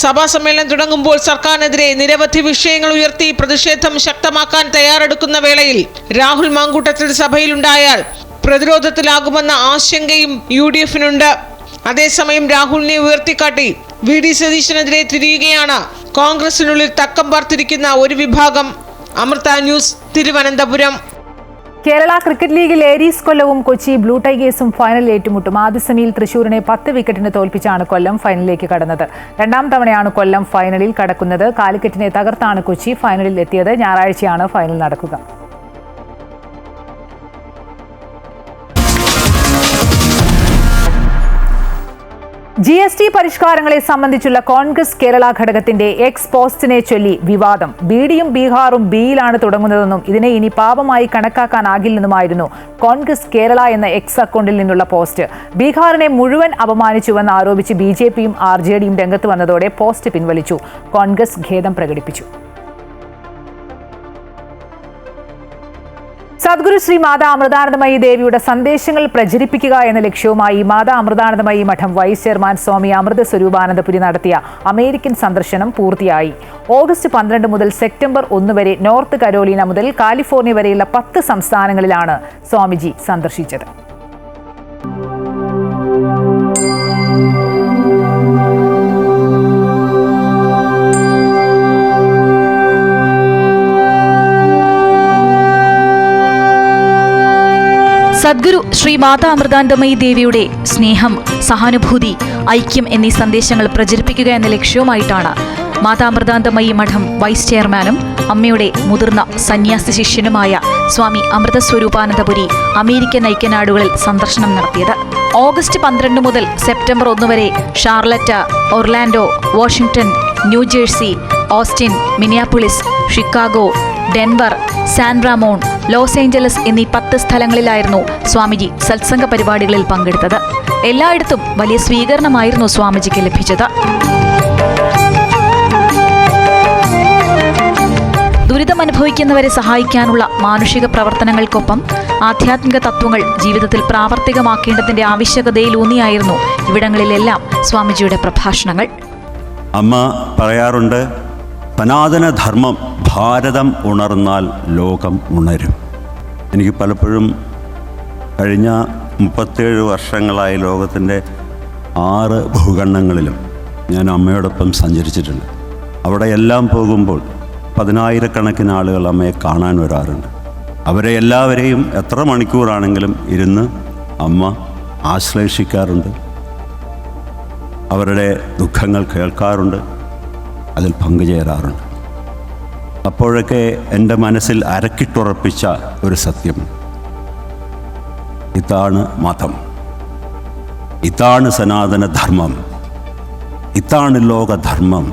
സഭാ സമ്മേളനം തുടങ്ങുമ്പോൾ സർക്കാരിനെതിരെ നിരവധി വിഷയങ്ങൾ ഉയർത്തി പ്രതിഷേധം ശക്തമാക്കാൻ തയ്യാറെടുക്കുന്ന വേളയിൽ രാഹുൽ മാങ്കൂട്ടത്തിൽ സഭയിലുണ്ടായാൽ പ്രതിരോധത്തിലാകുമെന്ന ആശങ്കയും UDF-നുണ്ട്. അതേസമയം രാഹുലിനെ ഉയർത്തിക്കാട്ടി VD സതീശനെതിരെ തിരിയുകയാണ് കോൺഗ്രസിനുള്ളിൽ തക്കം പാർത്തിരിക്കുന്ന ഒരു വിഭാഗം. അമൃത ന്യൂസ്, തിരുവനന്തപുരം. കേരള ക്രിക്കറ്റ് ലീഗിൽ ഏരീസ് കൊല്ലവും കൊച്ചി ബ്ലൂ ടൈഗേഴ്സും ഫൈനലിൽ ഏറ്റുമുട്ടും. ആദ്യ സെമിയിൽ തൃശൂരിനെ 10 വിക്കറ്റിന് തോൽപ്പിച്ചാണ് കൊല്ലം ഫൈനലിലേക്ക് കടന്നത്. രണ്ടാം തവണയാണ് കൊല്ലം ഫൈനലിൽ കടക്കുന്നത്. കാലിക്കറ്റിനെ തകർത്താണ് കൊച്ചി ഫൈനലിൽ എത്തിയത്. ഞായറാഴ്ചയാണ് ഫൈനൽ നടക്കുക. GST പരിഷ്കാരങ്ങളെ സംബന്ധിച്ചുള്ള കോൺഗ്രസ് കേരള ഘടകത്തിന്റെ എക്സ് പോസ്റ്റിനെ ചൊല്ലി വിവാദം. ബിഡിയും ബീഹാറും ബിയിലാണ് തുടങ്ങുന്നതെന്നും ഇതിനെ ഇനി പാപമായി കണക്കാക്കാനാകില്ലെന്നുമായിരുന്നു കോൺഗ്രസ് കേരള എന്ന എക്സ് അക്കൗണ്ടിൽ നിന്നുള്ള പോസ്റ്റ്. ബീഹാറിനെ മുഴുവൻ അപമാനിച്ചുവെന്ന് ആരോപിച്ച് BJPയും RJDയും രംഗത്ത് വന്നതോടെ പോസ്റ്റ് പിൻവലിച്ചു. കോൺഗ്രസ് ഖേദം പ്രകടിപ്പിച്ചു. സദ്ഗുരു ശ്രീ മാതാ അമൃതാനന്ദമയി ദേവിയുടെ സന്ദേശങ്ങൾ പ്രചരിപ്പിക്കുക എന്ന ലക്ഷ്യവുമായി മാതാ അമൃതാനന്ദമയി മഠം വൈസ് ചെയർമാൻ സ്വാമി അമൃത സ്വരൂപാനന്ദപുരി നടത്തിയ അമേരിക്കൻ സന്ദർശനം പൂർത്തിയായി. ഓഗസ്റ്റ് 12 മുതൽ സെപ്റ്റംബർ 1 വരെ നോർത്ത് കരോലിന മുതൽ കാലിഫോർണിയ വരെയുള്ള 10 സംസ്ഥാനങ്ങളിലാണ് സ്വാമിജി സന്ദർശിച്ചത്. സദ്ഗുരു ശ്രീ മാതാ അമൃതാനന്ദമയി ദേവിയുടെ സ്നേഹം, സഹാനുഭൂതി, ഐക്യം എന്നീ സന്ദേശങ്ങൾ പ്രചരിപ്പിക്കുക എന്ന ലക്ഷ്യവുമായിട്ടാണ് മാതാ അമൃതാനന്ദമയി മഠം വൈസ് ചെയർമാനും അമ്മയുടെ മുതിർന്ന സന്യാസി ശിഷ്യനുമായ സ്വാമി അമൃത സ്വരൂപാനന്ദപുരി അമേരിക്കൻ ഐക്യനാടുകളിൽ സന്ദർശനം നടത്തിയത്. ഓഗസ്റ്റ് 12 മുതൽ സെപ്റ്റംബർ 1 വരെ Charlotte, Orlando, Washington, New Jersey, Austin, Minneapolis, Chicago, Denver, San Ramon, loss Angeles എന്നീ 10 സ്ഥലങ്ങളിലായിരുന്നു സ്വാമിജി സത്സംഗ പരിപാടികളിൽ പങ്കെടുത്തത്. എല്ലായിടത്തും വലിയ സ്വീകരണമായിരുന്നു സ്വാമിജിക്ക് ലഭിച്ചത്. ദുരിതമനുഭവിക്കുന്നവരെ സഹായിക്കാനുള്ള മാനുഷിക പ്രവർത്തനങ്ങൾക്കൊപ്പം ആധ്യാത്മിക തത്വങ്ങൾ ജീവിതത്തിൽ പ്രാവർത്തികമാക്കേണ്ടതിന്റെ ആവശ്യകതയിലൂന്നിയായിരുന്നു ഇവിടങ്ങളിലെല്ലാം സ്വാമിജിയുടെ പ്രഭാഷണങ്ങൾ. അമ്മ പറയാറുണ്ട്, സനാതനധർമ്മം ഭാരതം ഉണർന്നാൽ ലോകം ഉണരും. എനിക്ക് പലപ്പോഴും കഴിഞ്ഞ 37 വർഷങ്ങളായി ലോകത്തിൻ്റെ 6 ഭൂഖണ്ഡങ്ങളിലും ഞാൻ അമ്മയോടൊപ്പം സഞ്ചരിച്ചിട്ടുണ്ട്. അവിടെ എല്ലാം പോകുമ്പോൾ 10,000-കണക്കിന് ആളുകൾ അമ്മയെ കാണാൻ വരാറുണ്ട്. അവരെ എല്ലാവരെയും എത്ര മണിക്കൂറാണെങ്കിലും ഇരുന്ന് അമ്മ ആശ്ലേഷിക്കാറുണ്ട്. അവരുടെ ദുഃഖങ്ങൾ കേൾക്കാറുണ്ട്, അതിൽ പങ്കുചേരാറുണ്ട്. അപ്പോഴൊക്കെ എൻ്റെ മനസ്സിൽ അരക്കിട്ടുറപ്പിച്ച ഒരു സത്യം, ഇതാണ് മതം, ഇതാണ് സനാതനധർമ്മം, ഇതാണ് ലോകധർമ്മം,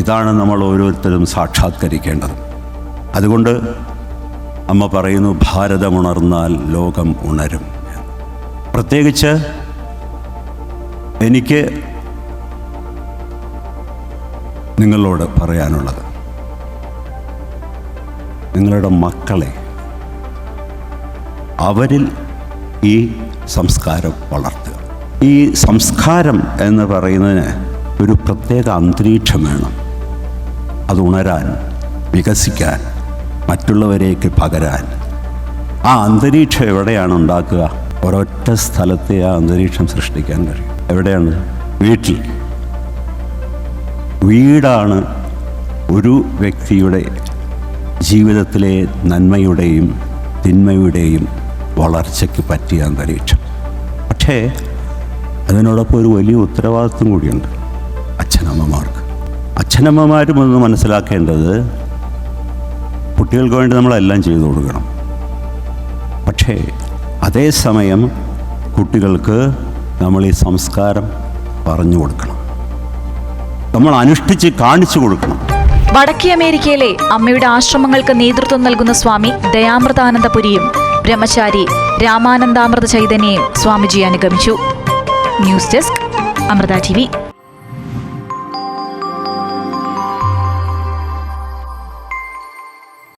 ഇതാണ് നമ്മൾ ഓരോരുത്തരും സാക്ഷാത്കരിക്കേണ്ടത്. അതുകൊണ്ട് അമ്മ പറയുന്നു, ഭാരതമുണർന്നാൽ ലോകം ഉണരും. പ്രത്യേകിച്ച് എനിക്ക് നിങ്ങളോട് പറയാനുള്ളത്, നിങ്ങളുടെ മക്കളെ അവരിൽ ഈ സംസ്കാരം വളർത്തുക. ഈ സംസ്കാരം എന്ന് പറയുന്നതിന് ഒരു പ്രത്യേക അന്തരീക്ഷം വേണം. അത് ഉണരാൻ, വികസിക്കാൻ, മറ്റുള്ളവരേക്ക് പകരാൻ. ആ അന്തരീക്ഷം എവിടെയാണ് ഉണ്ടാക്കുക? ഒരൊറ്റ സ്ഥലത്തെ ആ അന്തരീക്ഷം സൃഷ്ടിക്കാൻ കഴിയും. എവിടെയാണ്? വീട്ടിൽ. വീടാണ് ഒരു വ്യക്തിയുടെ ജീവിതത്തിലെ നന്മയുടെയും തിന്മയുടെയും വളർച്ചയ്ക്ക് പറ്റിയ അന്തരീക്ഷം. പക്ഷേ അതിനോടൊപ്പം ഒരു വലിയ ഉത്തരവാദിത്വം കൂടിയുണ്ട് അച്ഛനമ്മമാർക്ക്. അച്ഛനമ്മമാരും ഒന്ന് മനസ്സിലാക്കേണ്ടത്, കുട്ടികൾക്ക് വേണ്ടി നമ്മളെല്ലാം ചെയ്തു കൊടുക്കണം. പക്ഷേ അതേസമയം കുട്ടികൾക്ക് നമ്മൾ ഈ സംസ്കാരം പറഞ്ഞു കൊടുക്കണം, നമ്മൾ അനുഷ്ഠിച്ച് കാണിച്ചു കൊടുക്കണം. വടക്കേ അമേരിക്കയിലെ അമ്മയുടെ ആശ്രമങ്ങൾക്ക് നേതൃത്വം നൽകുന്ന സ്വാമി ദയാമൃതാനന്ദപുരിയും ബ്രഹ്മചാരി രാമാനന്ദാമൃത ചൈതന്യയും സ്വാമിജി അനുഗമിച്ചു. News desk, Amrita TV.